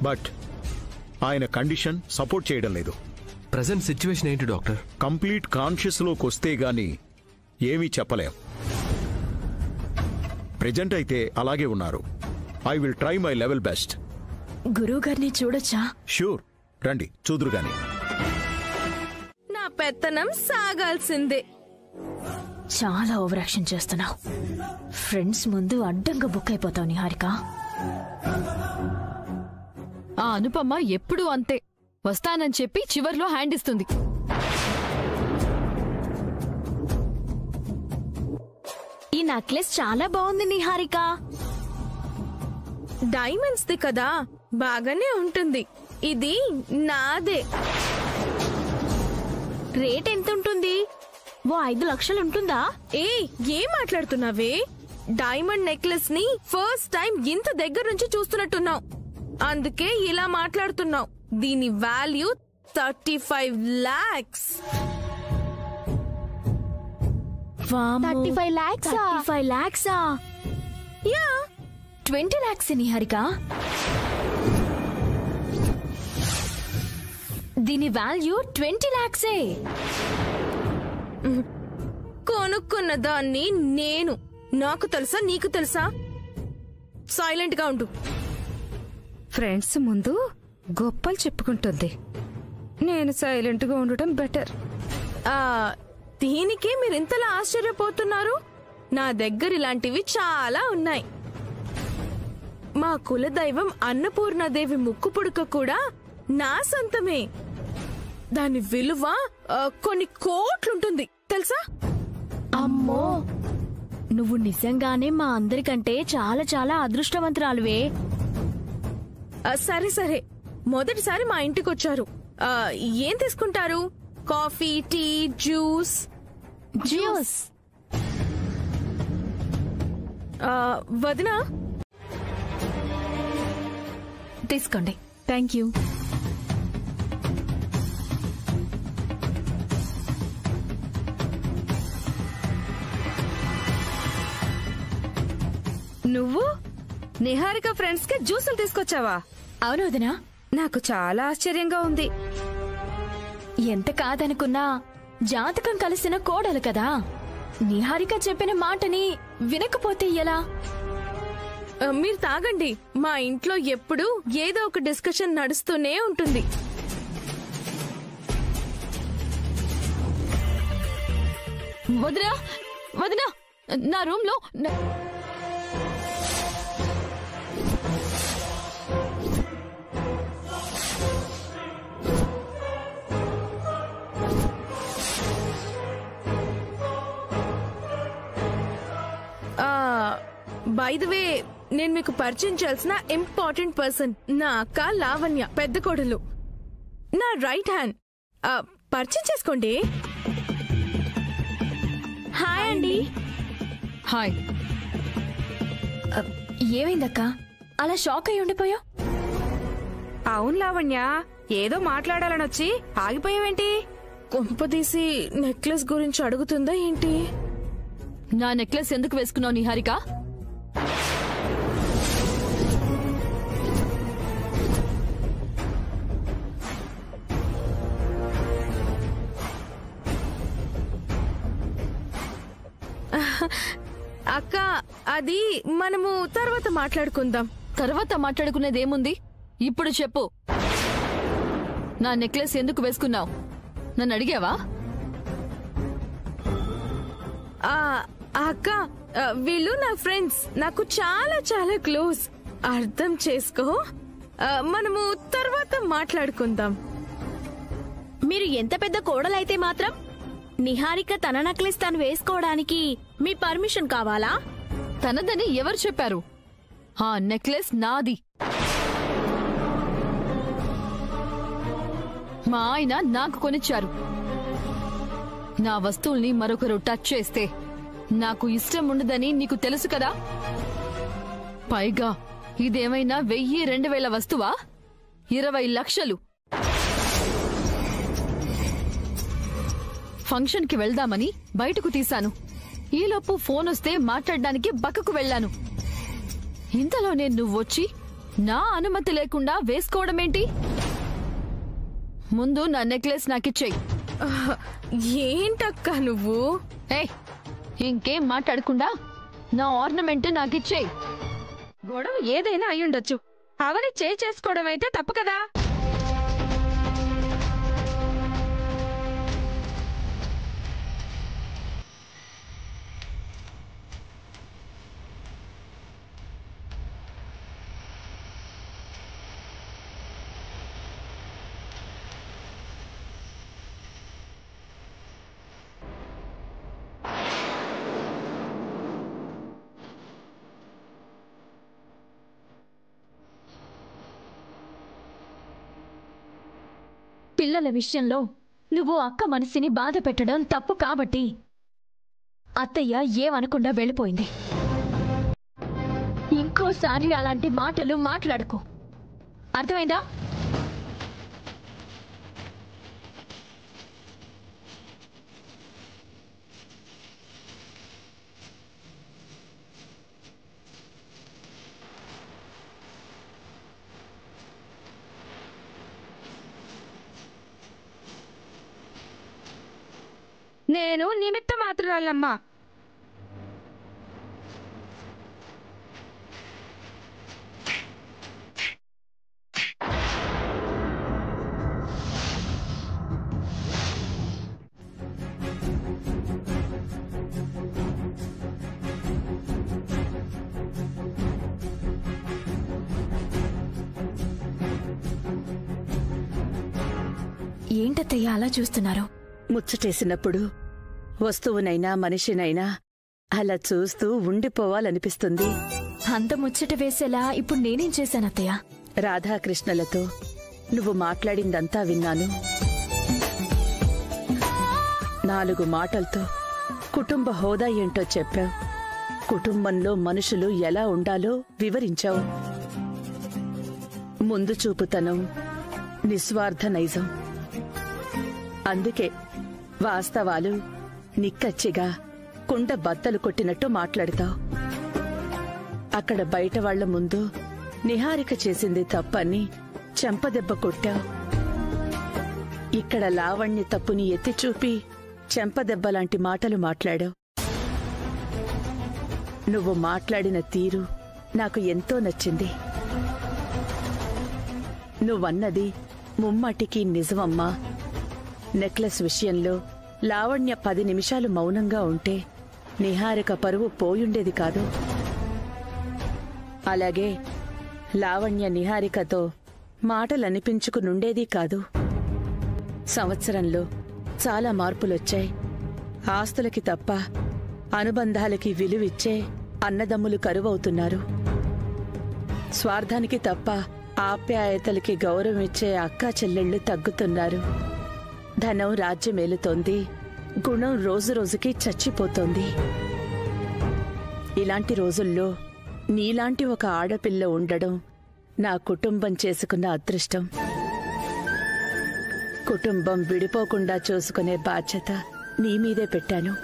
బట్ ఆయన కండిషన్ సపోర్ట్ చేయడం లేదు. ప్రెజెంట్ సిచ్యువేషన్ ఏంటి డాక్టర్? కంప్లీట్ కాన్షియస్లోకి వస్తే గాని ఏమీ చెప్పలేం. ప్రెజెంట్ అయితే అలాగే ఉన్నారు. I will try my level best. గురువు గారిని చూడొచ్చా? షూర్, రండి చూదురు గాని. నా పెత్తనం సాగాల్సిందే. చాలా ఓవర్ యాక్షన్ చేస్తున్నావు. ఫ్రెండ్స్ ముందు అడ్డంగా బుక్ అయిపోతావు నిహారిక. ఆ అనుపమ ఎప్పుడూ అంతే. వస్తానని చెప్పి చివర్లో హ్యాండ్ ఇస్తుంది. ఈ నెక్లెస్ చాలా బాగుంది నిహారిక. డైమండ్స్ ది కదా, బాగానే ఉంటుంది. ఇది నాదే. రేట్ ఎంత ఉంటుంది? ఓ 5 లక్షలు ఉంటుందా? ఏం మాట్లాడుతున్నావే? డైమండ్ నెక్లెస్ ని ఫస్ట్ టైం ఇంత దగ్గర నుంచి చూస్తున్నట్టున్నావు, అందుకే ఇలా మాట్లాడుతున్నావు. దీని value 35 lakhs. 35 lakhs? 35 lakhs? Yeah 20 lakhs Niharika. దీని వాల్యూ 20 lakhs. కొనుక్కున్న దాన్ని నేను. నాకు తెలుసా, నీకు తెలుసా? సైలెంట్ గా ఉండు. ఫ్రెండ్స్ ముందు గొప్పలు చెప్పుకుంటుంది, నేను సైలెంట్ గా ఉండటం బెటర్. దీనికి మీరు ఇంతలా ఆశ్చర్యపోతున్నారు? నా దగ్గర ఇలాంటివి చాలా ఉన్నాయి. మా కులదైవం అన్నపూర్ణాదేవి ముక్కు పుడక కూడా నా సొంతమే. దాని విలువ కొన్ని కోట్లుంటుంది తెలుసా? అమ్మో, నువ్వు నిజంగానే మా అందరికంటే చాలా చాలా అదృష్టవంతురాలువే. సరే సరే, మొదటిసారి మా ఇంటికి వచ్చారు. ఏం తీసుకుంటారు? Coffee, tea, juice? జ్యూస్ వదినా తీసుకోండి. Thank you. నువ్వు నిహారిక ఫ్రెండ్స్ కి జ్యూసులు తీసుకొచ్చావా? అవును వదినా. నాకు చాలా ఆశ్చర్యంగా ఉంది. ఎంత కాదనుకున్నా జాతకం కలిసిన కోడలు కదా. నిహారిక చెప్పిన మాటని వినకపోతే ఎలా? మీరు తాగండి. మా ఇంట్లో ఎప్పుడు ఏదో ఒక డిస్కషన్ నడుస్తూనే ఉంటుంది. వదినా వదినా, నా రూమ్ లో బై ద వే, నేను మీకు పరిచయం చేయాల్సిన ఇంపార్టెంట్ పర్సన్ నా అక్క లావణ్య, పెద్ద కోడలు, నా రైట్ హ్యాండ్. పరిచయం చేసుకోండి. హాయ్ అండి. హాయ్. ఏమైందక్క, అలా షాక్ అయి ఉండిపోయావు? అవును లావణ్య, ఏదో మాట్లాడాలని వచ్చి ఆగిపోయావేంటి? కొంపదీసి నెక్లెస్ గురించి అడుగుతుందా ఏంటి? నా నెక్లెస్ ఎందుకు వేసుకున్నావు నిహారిక? అక్క, అది మనము తర్వాత మాట్లాడుకుందాం. తర్వాత మాట్లాడుకునేదేముంది? ఇప్పుడు చెప్పు, నా నెక్లెస్ ఎందుకు వేసుకున్నావు? నన్ను అడిగావా? అక్క, వీళ్ళు నా ఫ్రెండ్స్, నాకు చాలా చాలా క్లోజ్. అర్థం చేసుకో. మనము తర్వాత మాట్లాడుకుందాం. మీరు ఎంత పెద్ద కోడలైతే మాత్రం నిహారిక తన నెక్లెస్ తను వేసుకోవడానికి మీ పర్మిషన్ కావాలా? తనదని ఎవరు చెప్పారు? ఆ నెక్లెస్ నాది. మా ఆయన నాకు కొనిచ్చారు. నా వస్తువుల్ని మరొకరు టచ్ చేస్తే నాకు ఇష్టం ఉండదని నీకు తెలుసు కదా. పైగా ఇదేమైనా 1000-2000 వస్తువా? 20 లక్షలు. ఫంక్షన్ కి వెళ్దామని బయటకు తీశాను. ఈలోపు ఫోన్ వస్తే మాట్లాడడానికి పక్కకు వెళ్లాను. ఇంతలోనే నువ్వొచ్చి నా అనుమతి లేకుండా వేసుకోవడమేంటి? ముందు నా నెక్లెస్ నాకిచ్చేయి. ఏంటక్క నువ్వు? ఇంకేం మాట్లాడకుండా నా ఆర్నమెంట్ నాకిచ్చేయి. గొడవ ఏదైనా అయ్యుండొచ్చు, అవని చేసుకోవడం అయితే తప్పు కదా. పిల్లల విషయంలో నువ్వు అక్క మనసుని బాధ పెట్టడం తప్పు కాబట్టి అత్తయ్య ఏమనకుండా వెళ్ళిపోయింది. ఇంకోసారి అలాంటి మాటలు మాట్లాడుకో, అర్థమైందా? నేను నిమిత్త మాత్రాలమ్మా. ఏంటత్తయ్య అలా చూస్తున్నారు? ముచ్చటేసినప్పుడు వస్తువునైనా మనిషినైనా అలా చూస్తూ ఉండిపోవాలనిపిస్తుంది. అంత ముచ్చట వేసేలా ఇప్పుడు నేనేం చేశానత్తయ్య? రాధాకృష్ణలతో నువ్వు మాట్లాడిందంతా విన్నాను. 4 మాటలతో కుటుంబ హోదా ఏంటో చెప్పావు. కుటుంబంలో మనుషులు ఎలా ఉండాలో వివరించావు. ముందు చూపుతనం, నిస్వార్థ నైజం. అందుకే వాస్తవాలు నిక్కచ్చిగా కుండ బద్దలు కొట్టినట్టు మాట్లాడతావు. అక్కడ బయట వాళ్ల ముందు నిహారిక చేసింది తప్పని చెంపదెబ్బ కొట్టావు. ఇక్కడ లావణ్య తప్పుని ఎత్తి చూపి చెంపదెబ్బలాంటి మాటలు మాట్లాడావు. నువ్వు మాట్లాడిన తీరు నాకు ఎంతో నచ్చింది. నువ్వన్నది ముమ్మాటికి నిజమమ్మా. నెక్లెస్ విషయంలో లావణ్య 10 నిమిషాలు మౌనంగా ఉంటే నిహారిక పరువు పోయుండేది కాదు. అలాగే లావణ్య నిహారికతో మాటలనిపించుకునుండేది కాదు. సంవత్సరంలో చాలా మార్పులొచ్చాయి. ఆస్తులకి తప్ప అనుబంధాలకి విలువిచ్చే అన్నదమ్ములు కరువవుతున్నారు. స్వార్థానికి తప్ప ఆప్యాయతలకి గౌరవమిచ్చే అక్కా చెల్లెళ్ళు తగ్గుతున్నారు. ధనం రాజ్యమేలుతోంది, గుణం రోజురోజుకి చచ్చిపోతోంది. ఇలాంటి రోజుల్లో నీలాంటి ఒక ఆడపిల్ల ఉండడం నా కుటుంబం చేసుకున్న అదృష్టం. కుటుంబం విడిపోకుండా చూసుకునే బాధ్యత నీ మీదే పెట్టాను.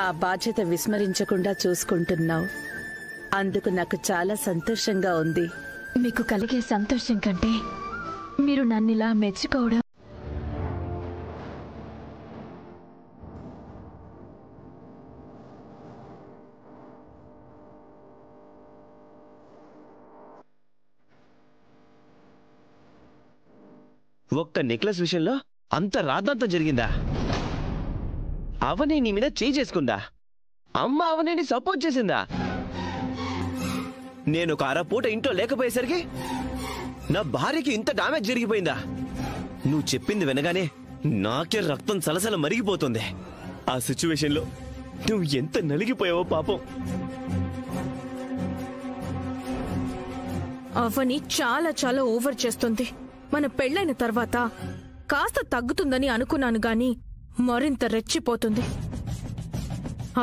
ఆ బాధ్యత విస్మరించకుండా చూసుకుంటున్నావు. అందుకు నాకు చాలా సంతోషంగా ఉంది. మీకు కలిగే సంతోషం కంటే మీరు నన్నిలా మెచ్చుకోవడం ఒక్క నెక్లెస్ విషయంలో అంత రాద్ధాంతం జరిగిందా? అవని నీ మీద చేయి చేసుకుందా? అమ్మ అవనిని సపోర్ట్ చేసిందా? నేను ఒక అరపూట ఇంట్లో లేకపోయేసరికి నా భార్యకి ఇంత డామేజ్ జరిగిపోయిందా? నువ్వు చెప్పింది వినగానే నాకే రక్తం సలసల మరిగిపోతుంది. ఆ సిచ్యువేషన్లో నువ్వు ఎంత నలిగిపోయావో పాపం. అవని చాలా చాలా ఓవర్ చేస్తుంది. మన పెళ్ళైన తర్వాత కాస్త తగ్గుతుందని అనుకున్నాను గాని మరింత రెచ్చిపోతుంది.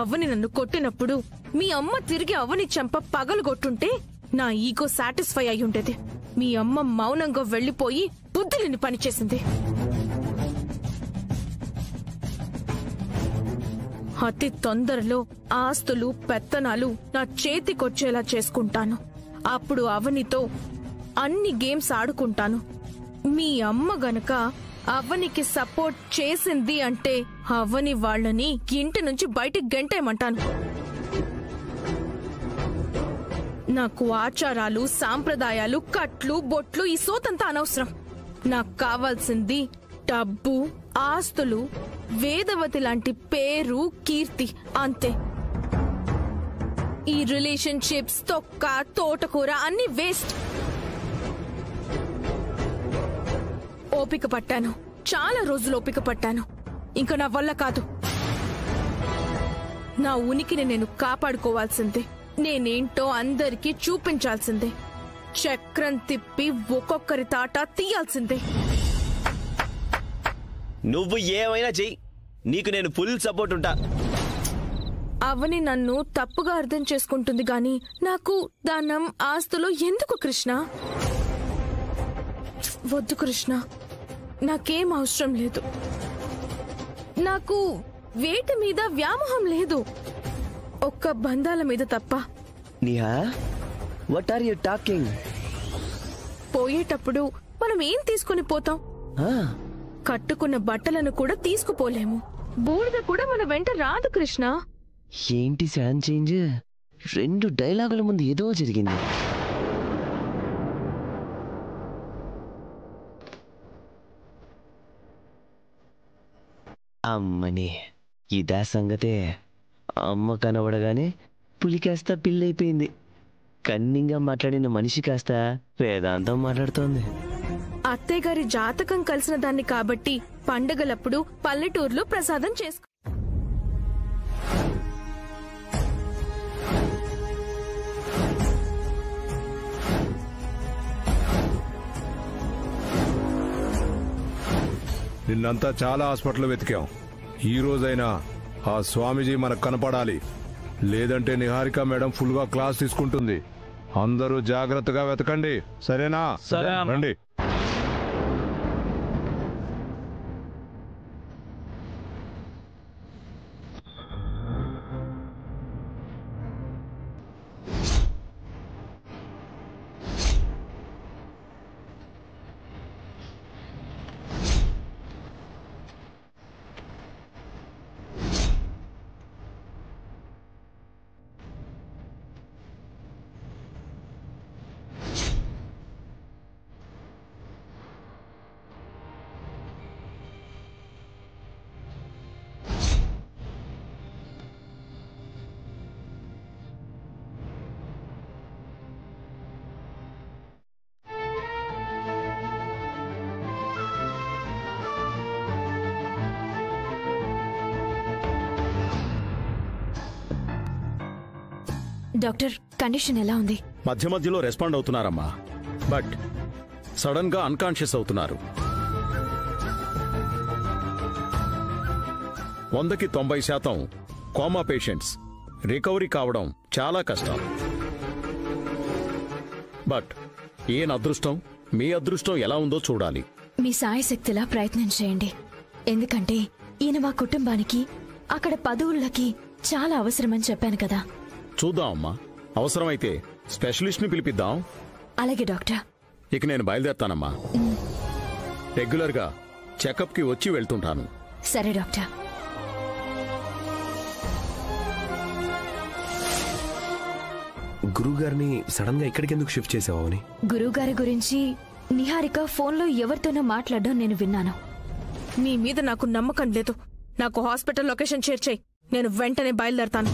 అవని నన్ను కొట్టినప్పుడు మీ అమ్మ తిరిగి అవని చెంప పగలగొట్టుంటే నా ఈగో సాటిస్ఫై అయి ఉండేది. మీ అమ్మ మౌనంగా వెళ్లిపోయి బుద్ధిలేని పనిచేసింది. అతి తొందరలో ఆస్తులు పెత్తనాలు నా చేతికొచ్చేలా చేసుకుంటాను. అప్పుడు అవనితో అన్ని గేమ్స్ ఆడుకుంటాను. మీ అమ్మ గనక అవనికి సపోర్ట్ చేసింది అంటే అవని వాళ్ళని ఇంటి నుంచి బయటికి గెంటేయమంటాను. నాకు ఆచారాలు, సాంప్రదాయాలు, కట్లు, బొట్లు ఈ సోతంతా అనవసరం. నాకు కావాల్సింది డబ్బు, ఆస్తులు, వేదవతి లాంటి పేరు, కీర్తి అంతే. ఈ రిలేషన్షిప్స్, తొక్క, తోటకూర అన్ని వేస్ట్. ఓపిక పట్టాను, చాలా రోజులు ఓపిక పట్టాను. ఇంకా నా వల్ల కాదు. నా ఉనికిని నేను కాపాడుకోవాల్సిందే. నేనేంటో అందరికీ చూపించాల్సిందే. చక్రం తిప్పి ఒక్కొక్కరి తాట తీయాల్సిందే. నువ్వు ఏమైనా చెయ్యి, నీకు నేను ఫుల్ సపోర్ట్ ఉంటా. అవని నన్ను తప్పుగా అర్థం చేసుకుంటుంది గాని నాకు దానం ఆస్తులు ఎందుకు కృష్ణ? వద్దు కృష్ణ, నాకేం అవసరం లేదు. నాకు వేటి మీద వ్యామోహం లేదు, ఒక్క బంధాల మీద తప్ప. Niha, what are you talking? పోయేటప్పుడు మనం ఏం తీసుకుని పోతాం? కట్టుకున్న బట్టలను కూడా తీసుకుపోలేము. బూడిద కూడా మన వెంట రాదు కృష్ణ. ఏంటి శాన్ చేంజ్? 2 డైలాగుల ముందు ఏదో జరిగింది. అమ్మని, ఇదా సంగతే. అమ్మ కనబడగానే పులి కాస్త పిల్లైపోయింది. కన్నింగా మాట్లాడిన మనిషి కాస్త వేదాంతం మాట్లాడుతోంది. అత్తయ్య గారి జాతకం కలిసిన దాన్ని కాబట్టి పండగలప్పుడు పల్లెటూరులో ప్రసాదం చేసుకో. నిన్నంతా చాలా హాస్పిటల్ వెతికాం. ఈ రోజైనా ఆ స్వామీజీ మనకు కనపడాలి, లేదంటే నిహారిక మేడం ఫుల్ గా క్లాస్ తీసుకుంటుంది. అందరూ జాగ్రత్తగా వెతకండి, సరేనా? సరే రండి. డాక్టర్, కండిషన్ ఎలా ఉంది? మధ్య మధ్యలో రెస్పాండ్ అవుతున్నారమ్మా, బట్ సడన్ గా అన్కాన్షియస్ అవుతున్నారు. 100కి 90% కోమా పేషెంట్స్ రికవరీ కావడం చాలా కష్టం. బట్ ఈయన అదృష్టం, మీ అదృష్టం ఎలా ఉందో చూడాలి. మీ సాయశక్తిలా ప్రయత్నం చేయండి. ఎందుకంటే ఈయన మా కుటుంబానికి, అక్కడ పదవులకి చాలా అవసరమని చెప్పాను కదా. చూద్దాం అమ్మా, అవసరమైతే స్పెషలిస్ట్ ని పిలిపిద్దాం. అలాగే డాక్టర్. ఇక నేను బయలుదేరుతానమ్మా. రెగ్యులర్ గా చెకప్ కి వచ్చి వెళ్తుంటాను. సరే డాక్టర్. గురువుగారిని సడన్ గా ఇక్కడికి ఎందుకు షిఫ్ట్ చేసావని? గురువుగారి గురించి నిహారిక ఫోన్లో ఎవరితోనో మాట్లాడడం నేను విన్నాను. నీ మీద నాకు నమ్మకం లేదు. నాకు హాస్పిటల్ లొకేషన్ షేర్ చేయి, నేను వెంటనే బయలుదేరతాను.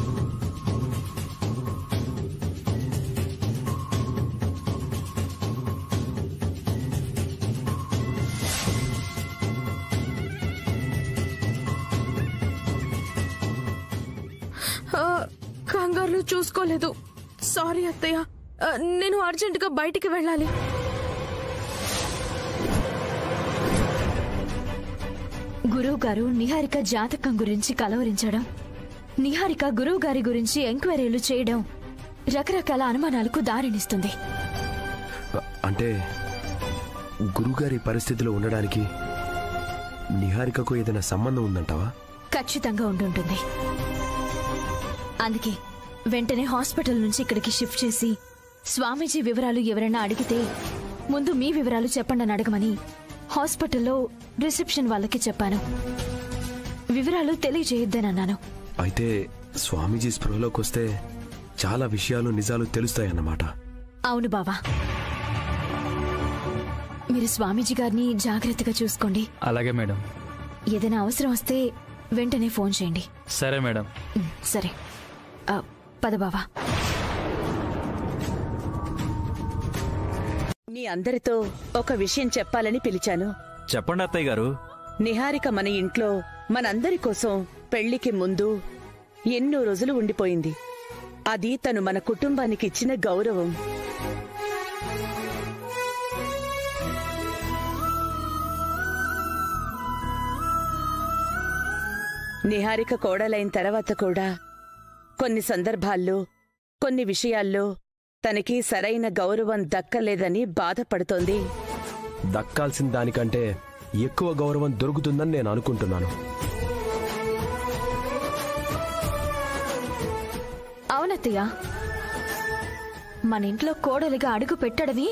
కంగారులో చూసుకోలేదు, సారీ అత్తయ్య. నేను అర్జెంటుగా బయటికి వెళ్ళాలి. గురువు గారు నిహారిక జాతకం గురించి కలవరించడం, నిహారిక గురువు గారి గురించి ఎంక్వైరీలు చేయడం రకరకాల అనుమానాలకు దారినిస్తుంది. అంటే గురువుగారి పరిస్థితిలో ఉండడానికి నిహారికకు ఏదైనా సంబంధం ఉందంటావా? ఖచ్చితంగా ఉండుంటుంది. అందుకే వెంటనే హాస్పిటల్ నుంచి ఇక్కడికి షిఫ్ట్ చేసి స్వామీజీ వివరాలు ఎవరైనా అడిగితే ముందు మీ వివరాలు చెప్పండి అడగమని హాస్పిటల్లో రిసెప్షన్ వాళ్ళకి చెప్పాను. వివరాలు తెలియజేయొద్దనన్నాను. అయితే స్వామీజీ స్పృహలోకి వస్తే చాలా విషయాలు నిజాలు తెలుస్తాయన్నమాట. అవును బావా. మీరు స్వామీజీ గారిని జాగ్రత్తగా చూసుకోండి. అలాగే మేడం. ఏదైనా అవసరం వస్తే వెంటనే ఫోన్ చేయండి. సరే మేడం. సరే, పద బావా. మీ అందరితో ఒక విషయం చెప్పాలని పిలిచాను. చెప్పండి అత్తయ్య గారు. నిహారిక మన ఇంట్లో మనందరి కోసం పెళ్లికి ముందు ఎన్నో రోజులు ఉండిపోయింది. అది తను మన కుటుంబానికి ఇచ్చిన గౌరవం. నిహారిక కోడలైన తర్వాత కూడా కొన్ని సందర్భాల్లో కొన్ని విషయాల్లో తనకి సరైన గౌరవం దక్కలేదని బాధపడుతోంది. దక్కాల్సిన దానికంటే ఎక్కువ గౌరవం దొరుకుతుందని నేను అనుకుంటున్నాను. అవునత్తయ్య, మన ఇంట్లో కోడలిగా అడుగు పెట్టడమే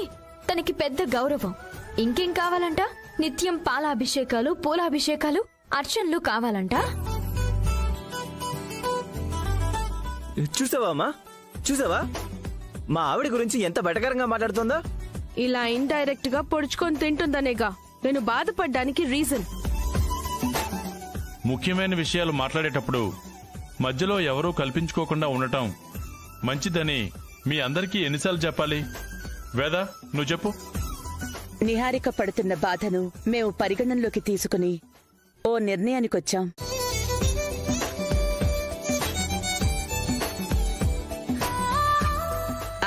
తనకి పెద్ద గౌరవం. ఇంకేం కావాలంట? నిత్యం పాలాభిషేకాలు, పూలాభిషేకాలు, అర్చనలు కావాలంట. చూసావా అమ్మా, చూసావా మా ఆవిడ గురించి ఎంత బెటకరంగా మాట్లాడుతుందో? ఇలా ఇండైరెక్ట్ గా పొడుచుకొని తింటుందనేగా నేను బాధపడ్డానికి రీజన్. ముఖ్యమైన విషయాలు మాట్లాడేటప్పుడు మధ్యలో ఎవరూ కల్పించుకోకుండా ఉండటం మంచిదని మీ అందరికీ ఎన్నిసార్లు చెప్పాలి? వేద, నువ్వు చెప్పు. నిహారిక పడుతున్న బాధను మేము పరిగణనలోకి తీసుకుని ఓ నిర్ణయానికొచ్చాం.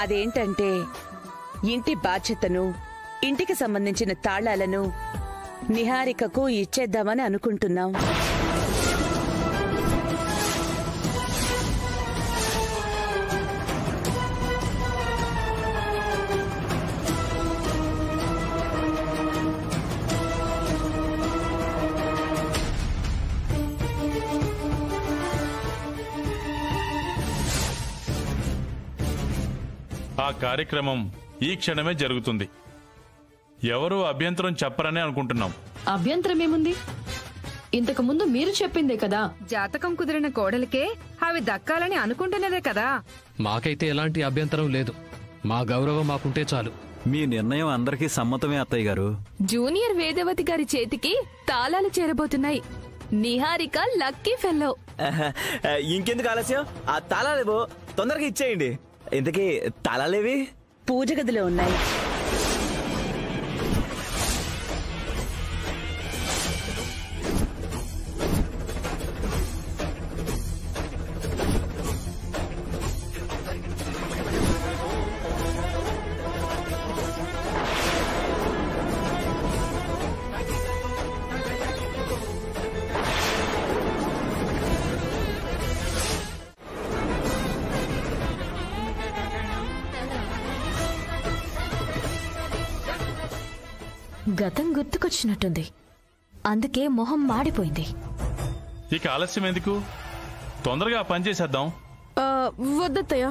అదేంటంటే ఇంటి బాధ్యతను, ఇంటికి సంబంధించిన తాళాలను నిహారికకు ఇచ్చేద్దామని అనుకుంటున్నాం. ఆ కార్యక్రమం ఈ క్షణమే జరుగుతుంది. ఎవరూ అభ్యంతరం చెప్పరని అనుకుంటున్నాం. అభ్యంతరం ఏముంది? ఇంతకు ముందు మీరు చెప్పిందే కదా. జాతకం కుదిరిన కోడలికే అవి దక్కాలని అనుకుంటున్నదే కదా. మాకైతే ఎలాంటి అభ్యంతరం లేదు. మా గౌరవం మాకుంటే చాలు. మీ నిర్ణయం అందరికీ సమ్మతమే అత్తయ్య గారు. జూనియర్ వేదవతి గారి చేతికి తాళాలు చేరబోతున్నాయి. Niharika lucky fellow. ఇంకెందుకు ఆలస్యం? ఆ తాళాలేవో తొందరగా ఇచ్చేయండి. ఇంతకీ తాళాలేవి? పూజ గదిలో ఉన్నాయి. గతం గుర్తుకొచ్చినట్టుంది. అందుకే మొహం మాడిపోయింది. ఇక ఆలస్యం ఎందుకు? తొందరగా పని చేసేద్దాం. వద్దత్తయ్య.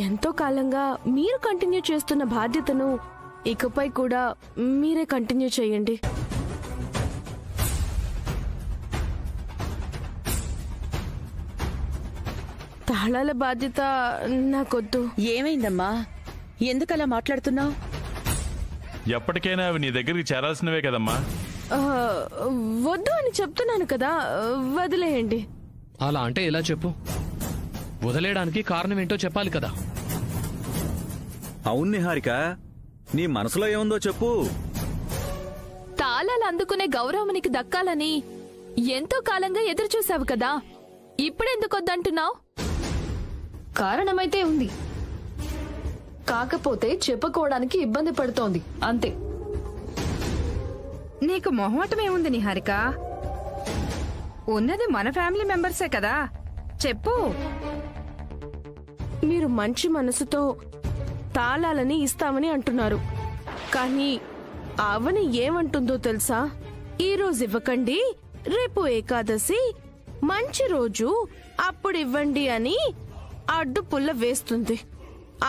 ఎంతో కాలంగా మీరు కంటిన్యూ చేస్తున్న బాధ్యతను ఇకపై కూడా మీరే కంటిన్యూ చేయండి. తాళాల బాధ్యత నాకొద్దు. ఏమైందమ్మా? ఎందుకలా మాట్లాడుతున్నావు? ఎప్పటికైనా అవి నీ దగ్గరికి చేరాల్సినవే కదమ్మా. వద్దు అని చెప్తున్నాను కదా, వదిలేయండి. అలా అంటే ఎలా చెప్పు? వదిలేయడానికి కారణం ఏంటో చెప్పాలి కదా. అవును నిహారిక, నీ మనసులో ఏముందో చెప్పు. తాళాలు అందుకునే గౌరవం నీకు దక్కాలని ఎంతో కాలంగా ఎదురు చూసావు కదా, ఇప్పుడెందుకు వద్దంటున్నావు? కారణమైతే ఉంది, కాకపోతే చెప్పుకోవడానికి ఇబ్బంది పడుతోంది అంతే. నీకు మొహమాటమేముంది నిహారిక? ఉన్నది మన ఫ్యామిలీ మెంబర్సే కదా, చెప్పు. మీరు మంచి మనసుతో తాళాలని ఇస్తామని అంటున్నారు, కానీ అవని ఏమంటుందో తెలుసా? ఈ రోజు ఇవ్వకండి, రేపు ఏకాదశి మంచి రోజు, అప్పుడు ఇవ్వండి అని అడ్డు పుల్ల వేస్తుంది.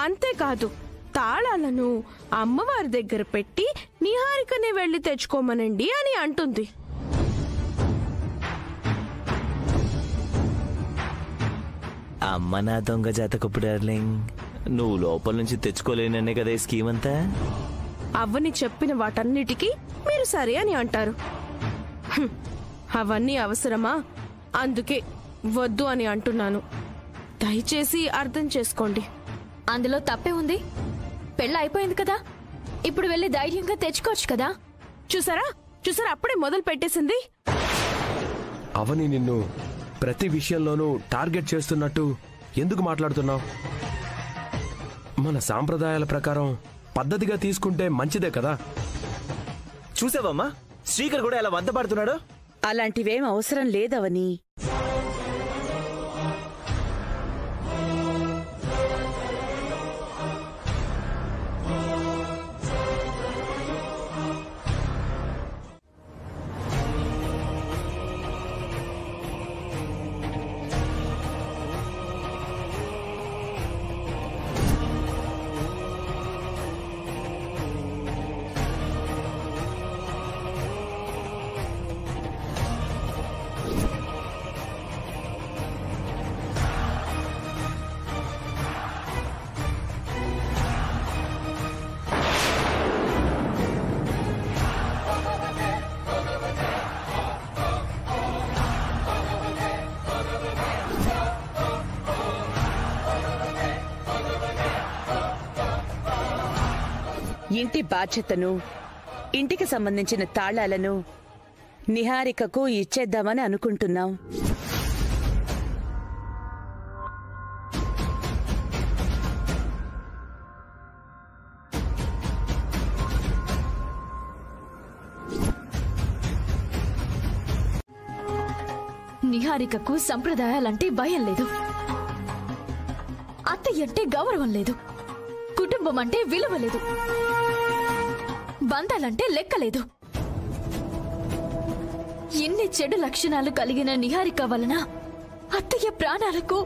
అంతేకాదు, తాళాలను అమ్మవారి దగ్గర పెట్టి నిహారికనే వెళ్లి తెచ్చుకోమనండి అని అంటుంది. అమ్మ నా దొంగ జాతకపు డార్లింగ్, నువ్వు లోపల నుంచి తెచ్చుకోలేననే కదా ఈ స్కీమ్ అంతా. అవని చెప్పిన వాటన్నిటికీ మీరు సరే అని అంటారు. అవన్నీ అవసరమా? అందుకే వద్దు అని అంటున్నాను. దయచేసి అర్థం చేసుకోండి. అందులో తప్పే ఉంది? పెళ్ళ అయిపోయింది కదా, ఇప్పుడు వెళ్ళి ధైర్యంగా తెచ్చుకోవచ్చు కదా. చూసారా చూసారా, అప్పుడే మొదలు పెట్టేసింది. అవని నిన్ను ప్రతి విషయంలోనూ టార్గెట్ చేస్తున్నట్టు ఎందుకు మాట్లాడుతున్నావు? మన సాంప్రదాయాల ప్రకారం పద్ధతిగా తీసుకుంటే మంచిదే కదా. చూసావమ్మా, శ్రీకర్ కూడా ఎలా వంతపడుతున్నాడు. అలాంటివేం అవసరం లేదవని. ఇంటి బాధ్యతను, ఇంటికి సంబంధించిన తాళాలను నిహారికకు ఇచ్చేద్దామని అనుకుంటున్నాం. నిహారికకు సంప్రదాయాలంటే భయం లేదు, అత్తయ్య అంటే గౌరవం లేదు, కుటుంబం అంటే విలువ లేదు, బంధాలంటే లెక్కలేదు. ఎన్ని చెడు లక్షణాలు కలిగిన నిహారిక వలన అత్తయ్య ప్రాణాలకు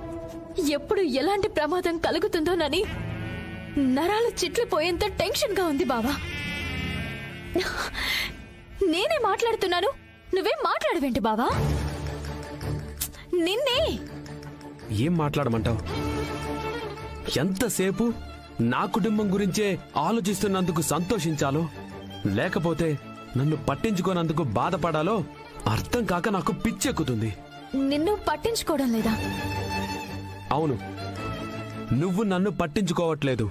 ఎప్పుడు ఎలాంటి ప్రమాదం కలుగుతుందోనని నరాలు చిట్లిపోయేంత టెన్షన్ గా ఉంది బావా. నేనే మాట్లాడుతున్నాను, నువ్వేం మాట్లాడవేంటి బావా? నిన్నే. ఏం మాట్లాడమంటావు? ఎంతసేపు నా కుటుంబం గురించే ఆలోచిస్తున్నందుకు సంతోషించాలో, లేకపోతే నన్ను పట్టించుకోనందుకు బాధపడాలో అర్థం కాక నాకు పిచ్చెక్కుతుంది. నిన్ను పట్టించుకోవడం లేదా? అవును, నువ్వు నన్ను పట్టించుకోవట్లేదు.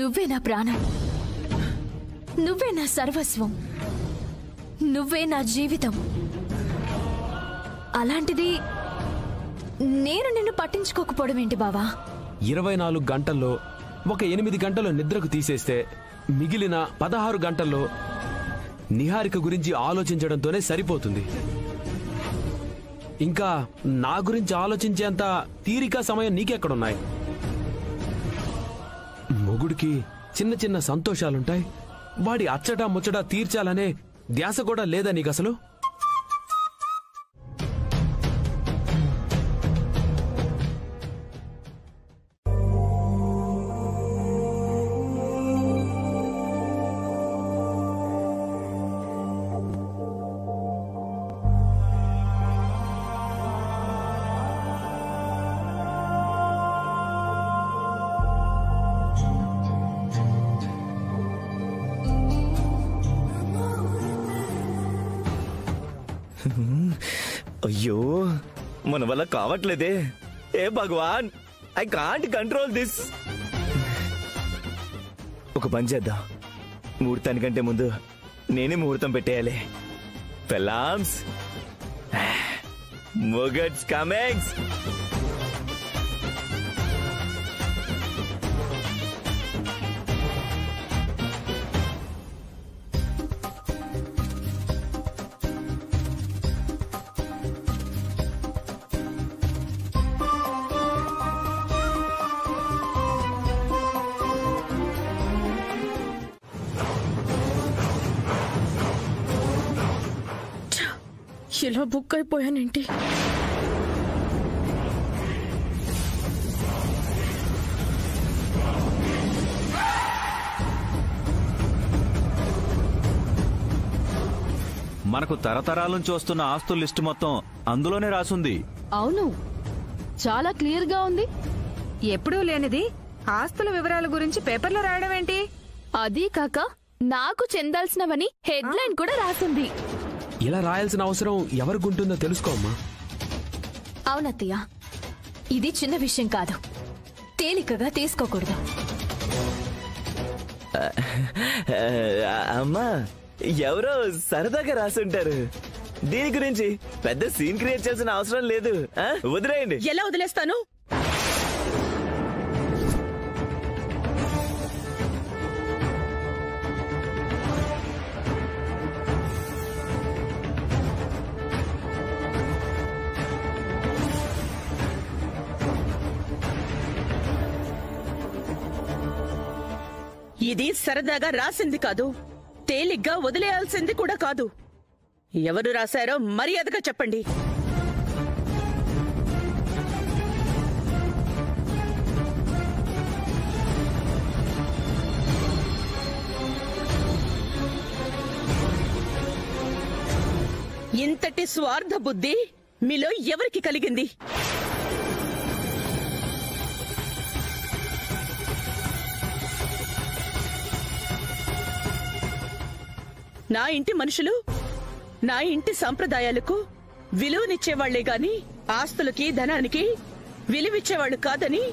నువ్వే నా ప్రాణం, నువ్వే నా సర్వస్వం, నువ్వే నా జీవితం. అలాంటిది నేను నిన్ను పట్టించుకోకపోవడం ఏంటి బావా? 24 గంటల్లో ఒక 8 గంటలు నిద్రకు తీసేస్తే మిగిలిన 16 గంటల్లో నిహారిక గురించి ఆలోచించడంతోనే సరిపోతుంది. ఇంకా నా గురించి ఆలోచించేంత తీరిక సమయం నీకెక్కడున్నాయి? మొగుడికి చిన్న చిన్న సంతోషాలుంటాయి, వాడి అచ్చటా ముచ్చటా తీర్చాలనే ధ్యాస కూడా లేదా నీకసలు? అయ్యో, మన వల్ల కావట్లేదే. ఏ భగవాన్, ఐ కాంట్ కంట్రోల్ దిస్. ఒక పని చేద్దాం, ముహూర్తానికంటే ముందు నేనే ముహూర్తం పెట్టేయాలి. పెలామ్స్, మొగట్స్ కమింగ్స్. ఇలా బుక్ అయిపోయానేంటి? మనకు తరతరాల నుంచి వస్తున్న ఆస్తుల లిస్టు మొత్తం అందులోనే రాసుంది. అవును, చాలా క్లియర్ గా ఉంది. ఎప్పుడూ లేనిది ఆస్తుల వివరాల గురించి పేపర్లో రాయడం ఏంటి? అదీ కాక నాకు చెందాల్సినవని హెడ్లైన్ కూడా రాసింది. ఇలా రాయాల్సిన అవసరం ఎవరికుంటుందో తెలుసుకోమ్మా. అవునత్తయ్య, ఇది చిన్న విషయం కాదు, తేలికగా తీసుకోకూడదు. అమ్మా, ఎవరో సరదాగా రాసుంటారు. దీని గురించి పెద్ద సీన్ క్రియేట్ చేయాల్సిన అవసరం లేదు. వదిలేయండి. ఎలా వదిలేస్తాను? ఇది సరదాగా రాసింది కాదు, తేలిగ్గా వదిలేయాల్సింది కూడా కాదు. ఎవరు రాశారో మర్యాదగా చెప్పండి. ఇంతటి స్వార్థ బుద్ధి మీలో ఎవరికి కలిగింది? నా ఇంటి మనుషులు నా ఇంటి సంప్రదాయాలకు విలువనిచ్చేవాళ్లే గాని ఆస్తులకి ధనానికి విలువిచ్చేవాళ్లు కాదని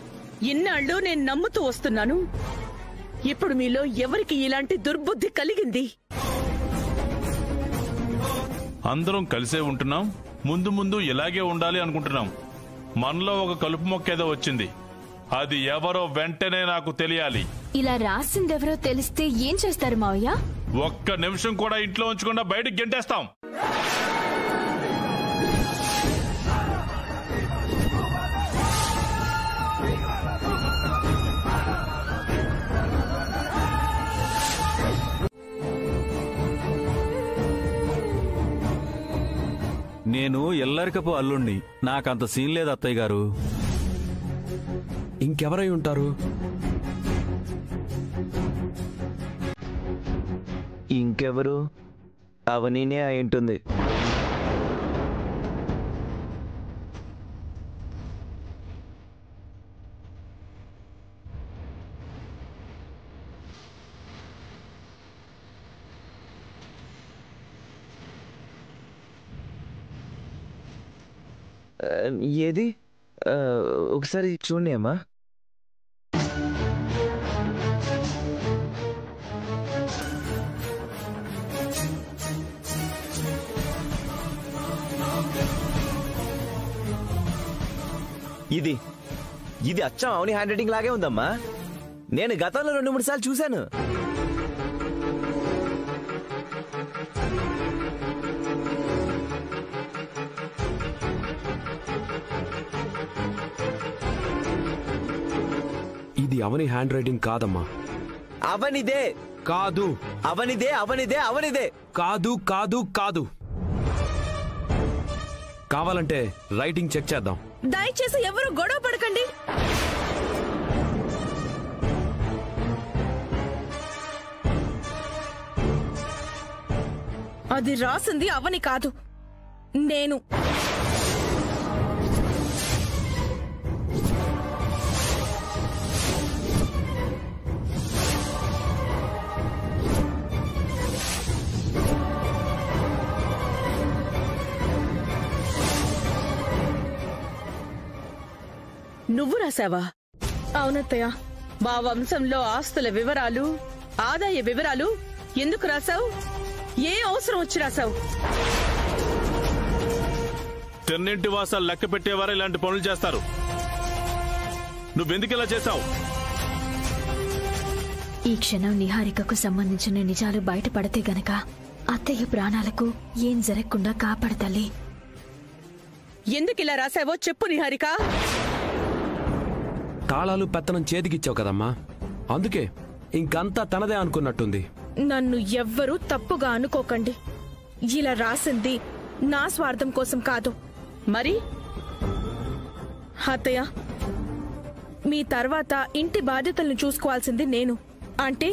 ఇన్నాళ్ళు నేను నమ్ముతూ వస్తున్నాను. ఇప్పుడు మీలో ఎవరికి ఇలాంటి దుర్బుద్ధి కలిగింది? అందరం కలిసే ఉంటున్నాం, ముందు ముందు ఇలాగే ఉండాలి అనుకుంటున్నాం. మనలో ఒక కలుపు మొక్క ఏదో వచ్చింది, అది ఎవరో వెంటనే నాకు తెలియాలి. ఇలా రాసిందెవరో తెలిస్తే ఏం చేస్తారు మావయ్య? ఒక్క నిమిషం కూడా ఇంట్లో ఉంచకుండా బయటకు గెంటేస్తాం. నేను ఎల్లరికపు అల్లుణ్ణి, నాకంత సీన్ లేదు అత్తయ్య గారు. ఇంకెవరై ఉంటారు? ఇంకెవరు? అవనీనే అయి ఉంటుంది. ఏది ఒకసారి చూడండి అమ్మా. ఇది అచ్చం అవని హ్యాండ్ రైటింగ్ లాగే ఉందమ్మా. నేను గతంలో 2-3 సార్లు చూశాను. ఇది అవని హ్యాండ్ రైటింగ్ కాదమ్మా. అవనిదే కాదు. అవనిదే అవనిదే అవనిదే కాదు కాదు కాదు. కావాలంటే రైటింగ్ చెక్ చేద్దాం. దయచేసి ఎవరు గొడవ పడకండి. అది రాసింది అవని కాదు, నేను. నువ్వు రాసావా? అవునత్తయ్య. మా వంశంలో ఆస్తుల వివరాలు, ఆదాయ వివరాలు ఎందుకు రాసావు? ఏ అవసరం వచ్చి రాసావు? తిన్నింటి వాసాలు లెక్క పెట్టేవారు ఇలాంటి పనులు చేస్తారు. నువ్వెందుకు ఇలా చేశావు? ఈ క్షణం నిహారికకు సంబంధించిన నిజాలు బయటపడితే గనక అత్తయ్య ప్రాణాలకు ఏం జరగకుండా కాపాడతల్లి. ఎందుకు ఇలా రాసావో చెప్పు నిహారిక. తాళాలు పెత్తనం చేతికిచ్చావు కదమ్మా, అందుకే ఇంకంతా తనదే అనుకున్నట్టుంది. నన్ను ఎవ్వరూ తప్పుగా అనుకోకండి. ఇలా రాసింది నా స్వార్థం కోసం కాదు. మరి అత్తయ్య, మీ తర్వాత ఇంటి బాధ్యతలను చూసుకోవాల్సింది నేను. అంటే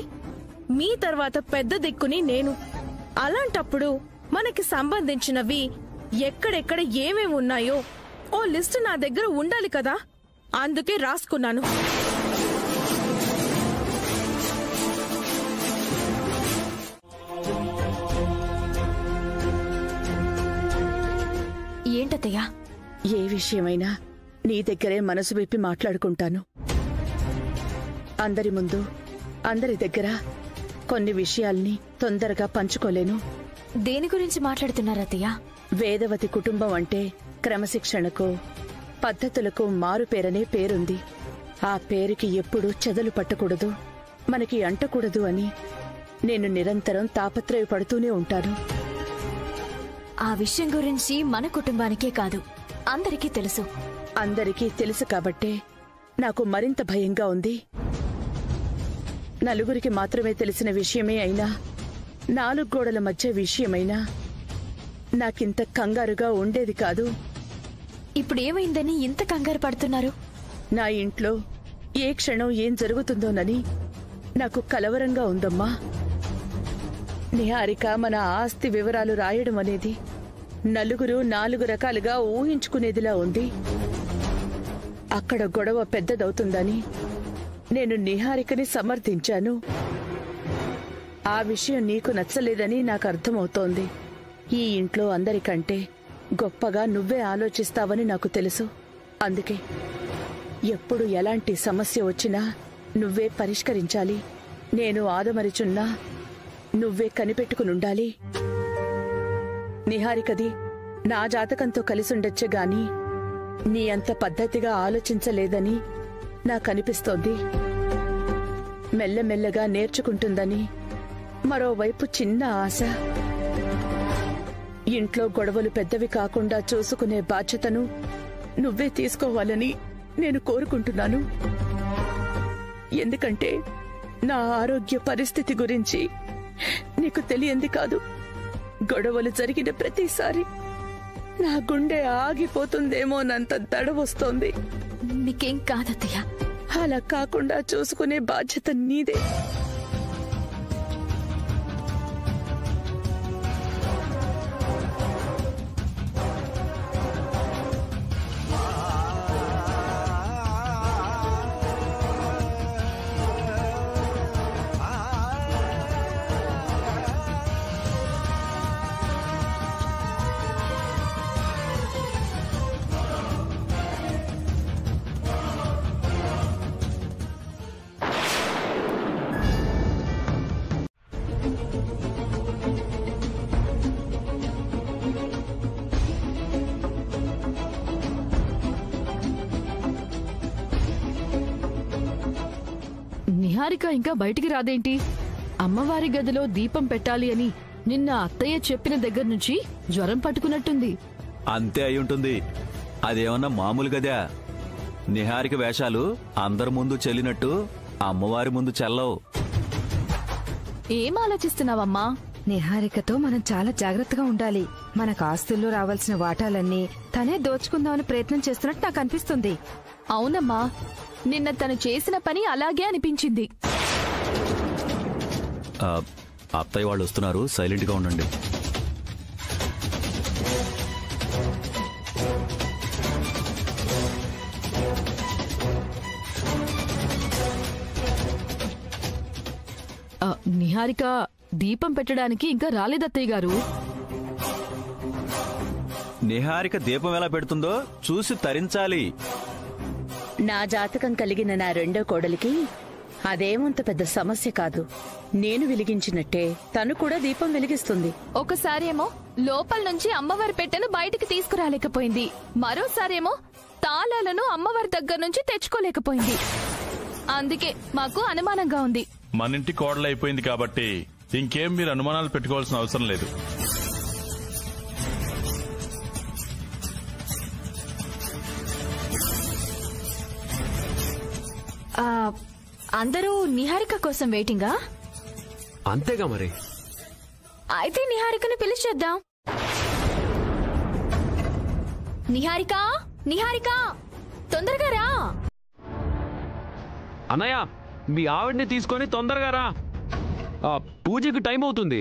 మీ తర్వాత పెద్ద దిక్కుని నేను. అలాంటప్పుడు మనకి సంబంధించినవి ఎక్కడెక్కడ ఏమేమి ఉన్నాయో ఓ లిస్టు నా దగ్గర ఉండాలి కదా. అందుకే రాసుకున్నాను. ఏంటత్తయ్యా? ఏ విషయమైనా నీ దగ్గరే మనసు విప్పి మాట్లాడుకుంటాను. అందరి ముందు, అందరి దగ్గర కొన్ని విషయాల్ని తొందరగా పంచుకోలేను. దేని గురించి మాట్లాడుతున్నారత్తయ్యా? వేదవతి కుటుంబం అంటే క్రమశిక్షణకు, పద్ధతులకు మారుపేరనే పేరుంది. ఆ పేరుకి ఎప్పుడూ చెదలు పట్టకూడదు, మనకి అంటకూడదు అని నేను నిరంతరం తాపత్రయపడుతూనే ఉంటాను. ఆ విషయం గురించి మన కుటుంబానికే కాదు, అందరికీ తెలుసు. అందరికీ తెలుసు కాబట్టే నాకు మరింత భయంగా ఉంది. నలుగురికి మాత్రమే తెలిసిన విషయమే అయినా 4 గోడల మధ్య విషయమైనా నాకింత కంగారుగా ఉండేది కాదు. ఇప్పుడేమైందని ఇంత కంగారు పడుతున్నారు? నా ఇంట్లో ఏ క్షణం ఏం జరుగుతుందోనని నాకు కలవరంగా ఉందమ్మా. నిహారిక మన ఆస్తి వివరాలు రాయడం అనేది నలుగురు 4 రకాలుగా ఊహించుకునేదిలా ఉంది. అక్కడ గొడవ పెద్దదవుతుందని నేను నిహారికని సమర్థించాను. ఆ విషయం నీకు నచ్చలేదని నాకు అర్థమవుతోంది. ఈ ఇంట్లో అందరికంటే గొప్పగా నువ్వే ఆలోచిస్తావని నాకు తెలుసు. అందుకే ఎప్పుడు ఎలాంటి సమస్య వచ్చినా నువ్వే పరిష్కరించాలి. నేను ఆదమరిచున్నా నువ్వే కనిపెట్టుకునుండాలి. నిహారికది నా జాతకంతో కలిసుండొచ్చే గాని నీ అంత పద్ధతిగా ఆలోచించలేదని నాకనిపిస్తోంది. మెల్లమెల్లగా నేర్చుకుంటుందని మరోవైపు చిన్న ఆశ. ఇంట్లో గొడవలు పెద్దవి కాకుండా చూసుకునే బాధ్యతను నువ్వే తీసుకోవాలని నేను కోరుకుంటున్నాను. ఎందుకంటే నా ఆరోగ్య పరిస్థితి గురించి నీకు తెలియంది కాదు. గొడవలు జరిగిన ప్రతిసారి నా గుండె ఆగిపోతుందేమోనంత దడవస్తోంది. మీకేం కాదత్తయ్య. అలా కాకుండా చూసుకునే బాధ్యత నీదే. నిహారిక ఇంకా బయటికి రాదేంటి? అమ్మవారి గదిలో దీపం పెట్టాలి అని నిన్న అత్తయ్య చెప్పిన దగ్గర నుంచి జ్వరం పట్టుకున్నట్టుంది. అంతే అయి ఉంటుంది. అదేమన్నా మామూలు గదా? నిహారిక వేషాలు అందరి ముందు చెల్లినట్టు అమ్మవారి ముందు చెల్లవు. ఏం ఆలోచిస్తున్నావమ్మా? నిహారికతో మనం చాలా జాగ్రత్తగా ఉండాలి. మనకు ఆస్తుల్లో రావాల్సిన వాటాలన్నీ తనే దోచుకుందామని ప్రయత్నం చేస్తున్నట్టు నాకు అనిపిస్తుంది. అవునమ్మా, నిన్న తను చేసిన పని అలాగే అనిపించింది. అత్తయ్య వాళ్ళు వస్తున్నారు, సైలెంట్ గా ఉండండి. నిహారిక దీపం పెట్టడానికి ఇంకా రాలేదత్తయ్య గారు. నిహారిక దీపం ఎలా పెడుతుందో చూసి తరించాలి. నా జాతకం కలిగిన నా రెండో కోడలికి అదేమంత పెద్ద సమస్య కాదు. నేను వెలిగించినట్టే తను కూడా దీపం వెలిగిస్తుంది. ఒకసారేమో లోపల నుంచి అమ్మవారి పెట్టెను బయటికి తీసుకురాలేకపోయింది, మరోసారేమో తాళాలను అమ్మవారి దగ్గర నుంచి తెచ్చుకోలేకపోయింది. అందుకే మాకు అనుమానంగా ఉంది. మనింటి కోడలు అయిపోయింది కాబట్టి ఇంకేం మీరు అనుమానాలు పెట్టుకోవాల్సిన అవసరం లేదు. అందరూ నిహారిక కోసం వెయిటింగా? అంతేగా మరి. అయితే నిహారికను పిలిచేద్దాం. నిహారిక, నిహారిక, తొందరగా రా. అన్నయ్య, మీ ఆవిడ్ని తీసుకొని తొందరగా రా. పూజకి టైం అవుతుంది.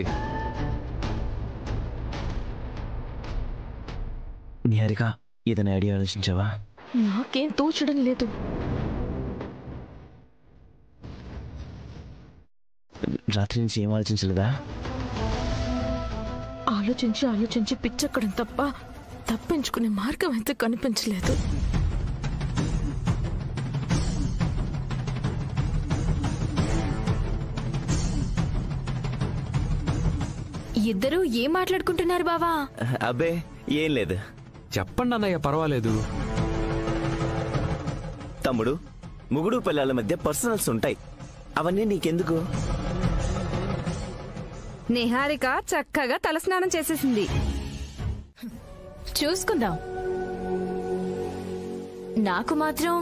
నిహారిక, ఏదైనా ఐడియా ఆలోచించావా? నాకేం తోచడం లేదు. రాత్రి నుంచి ఏం ఆలోచించలేదా? ఆలోచించి పిచ్చెక్కడం తప్ప తప్పించుకునే మార్గం అయితే కనిపించలేదు. ఇద్దరూ ఏం మాట్లాడుకుంటున్నారు బావా? అబ్బే ఏం లేదు. చెప్పండి అన్నయ్య, పర్వాలేదు. తమ్ముడు, ముగుడు పిల్లల మధ్య పర్సనల్స్ ఉంటాయి, అవన్నీ నీకెందుకు? నిహారిక చక్కగా తలస్నానం చేసేసింది. చూసుకుందాం. నాకు మాత్రం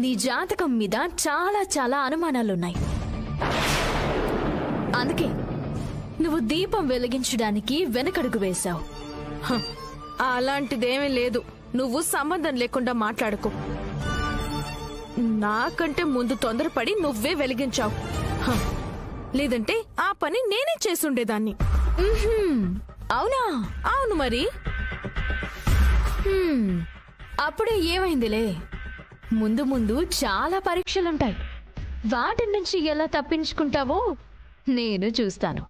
నీ జాతకం మీద చాలా చాలా అనుమానాలున్నాయి. అందుకే నువ్వు దీపం వెలిగించడానికి వెనకడుగు వేశావు. అలాంటిదేమీ లేదు. నువ్వు సంబంధం లేకుండా మాట్లాడుకో. నాకంటే ముందు తొందరపడి నువ్వే వెలిగించావు. లేదంటే ఆ పని నేనే చేసుండేదాన్ని. అవునా? అవును మరి. అప్పుడే ఏమైందిలే. ముందు ముందు చాలా పరీక్షలుంటాయి. వాటి నుంచి ఎలా తప్పించుకుంటావో నేను చూస్తాను.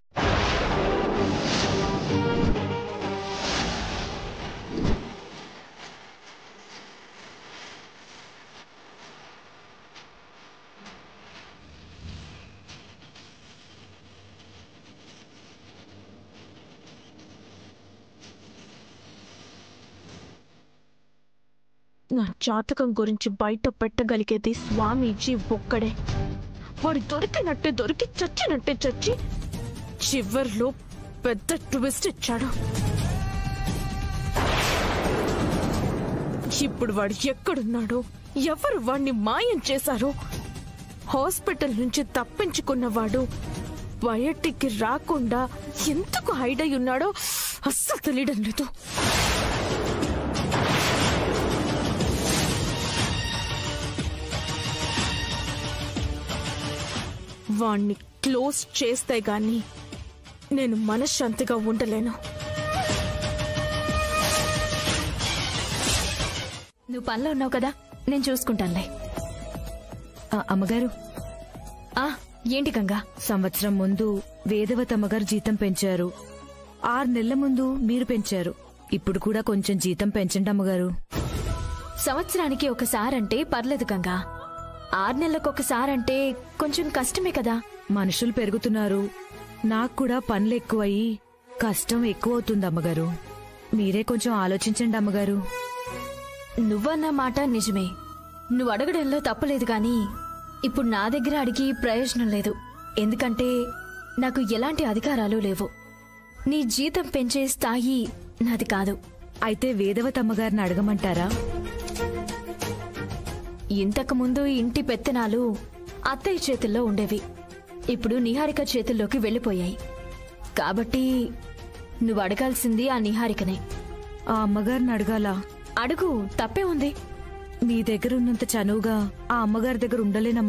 నా జాతకం గురించి బయట పెట్టగలిగేది స్వామీజీ ఒక్కడే. వాడు దొరికినట్టే దొరికి చచ్చినట్టే చచ్చి చివర్లో పెద్ద ట్విస్ట్ ఇచ్చాడు. ఇప్పుడు వాడు ఎక్కడున్నాడో, ఎవరు వాణ్ణి మాయం చేశారో, హాస్పిటల్ నుంచి తప్పించుకున్నవాడు బయటికి రాకుండా ఎందుకు హైడ్ అయి ఉన్నాడో అస్సలు తెలియడం లేదు. వాణ్ణి క్లోజ్ చేస్తే గాని నేను మనశ్శాంతిగా ఉండలేను. నువ్వు పనిలో ఉన్నావు కదా, నేను చూసుకుంటానులే. అమ్మగారు, ఏంటి గంగా? సంవత్సరం ముందు వేదవతి అమ్మగారు జీతం పెంచారు. 6 నెలల ముందు మీరు పెంచారు. ఇప్పుడు కూడా కొంచెం జీతం పెంచండి అమ్మగారు. సంవత్సరానికి ఒకసారంటే పర్లేదు గంగా. 6 నెలలకొకసారంటే కొంచెం కష్టమే కదా. మనుషులు పెరుగుతున్నారు. నాకు కూడా పనులు ఎక్కువయ్యి కష్టం ఎక్కువ అవుతుంది అమ్మగారు. మీరే కొంచెం ఆలోచించండి అమ్మగారు. నువ్వన్న మాట నిజమే. నువ్వు అడగడంలో తప్పలేదు గాని ఇప్పుడు నా దగ్గర అడిగి ప్రయోజనం లేదు. ఎందుకంటే నాకు ఎలాంటి అధికారాలు లేవు. నీ జీతం పెంచే స్థాయి నాది కాదు. అయితే వేదవతి అమ్మగారిని అడగమంటారా? ఇంతకుముందు ఇంటి పెత్తనాలు అత్తయ్య చేతుల్లో ఉండేవి. ఇప్పుడు నిహారిక చేతుల్లోకి వెళ్ళిపోయాయి. కాబట్టి నువ్వు అడగాల్సింది ఆ నిహారికనే. ఆ అమ్మగారిని అడగాలా? అడుగు, తప్పే ఉంది. మీ దగ్గర ఉన్నంత చనువుగా ఆ అమ్మగారి దగ్గర ఉండలేనమ్మ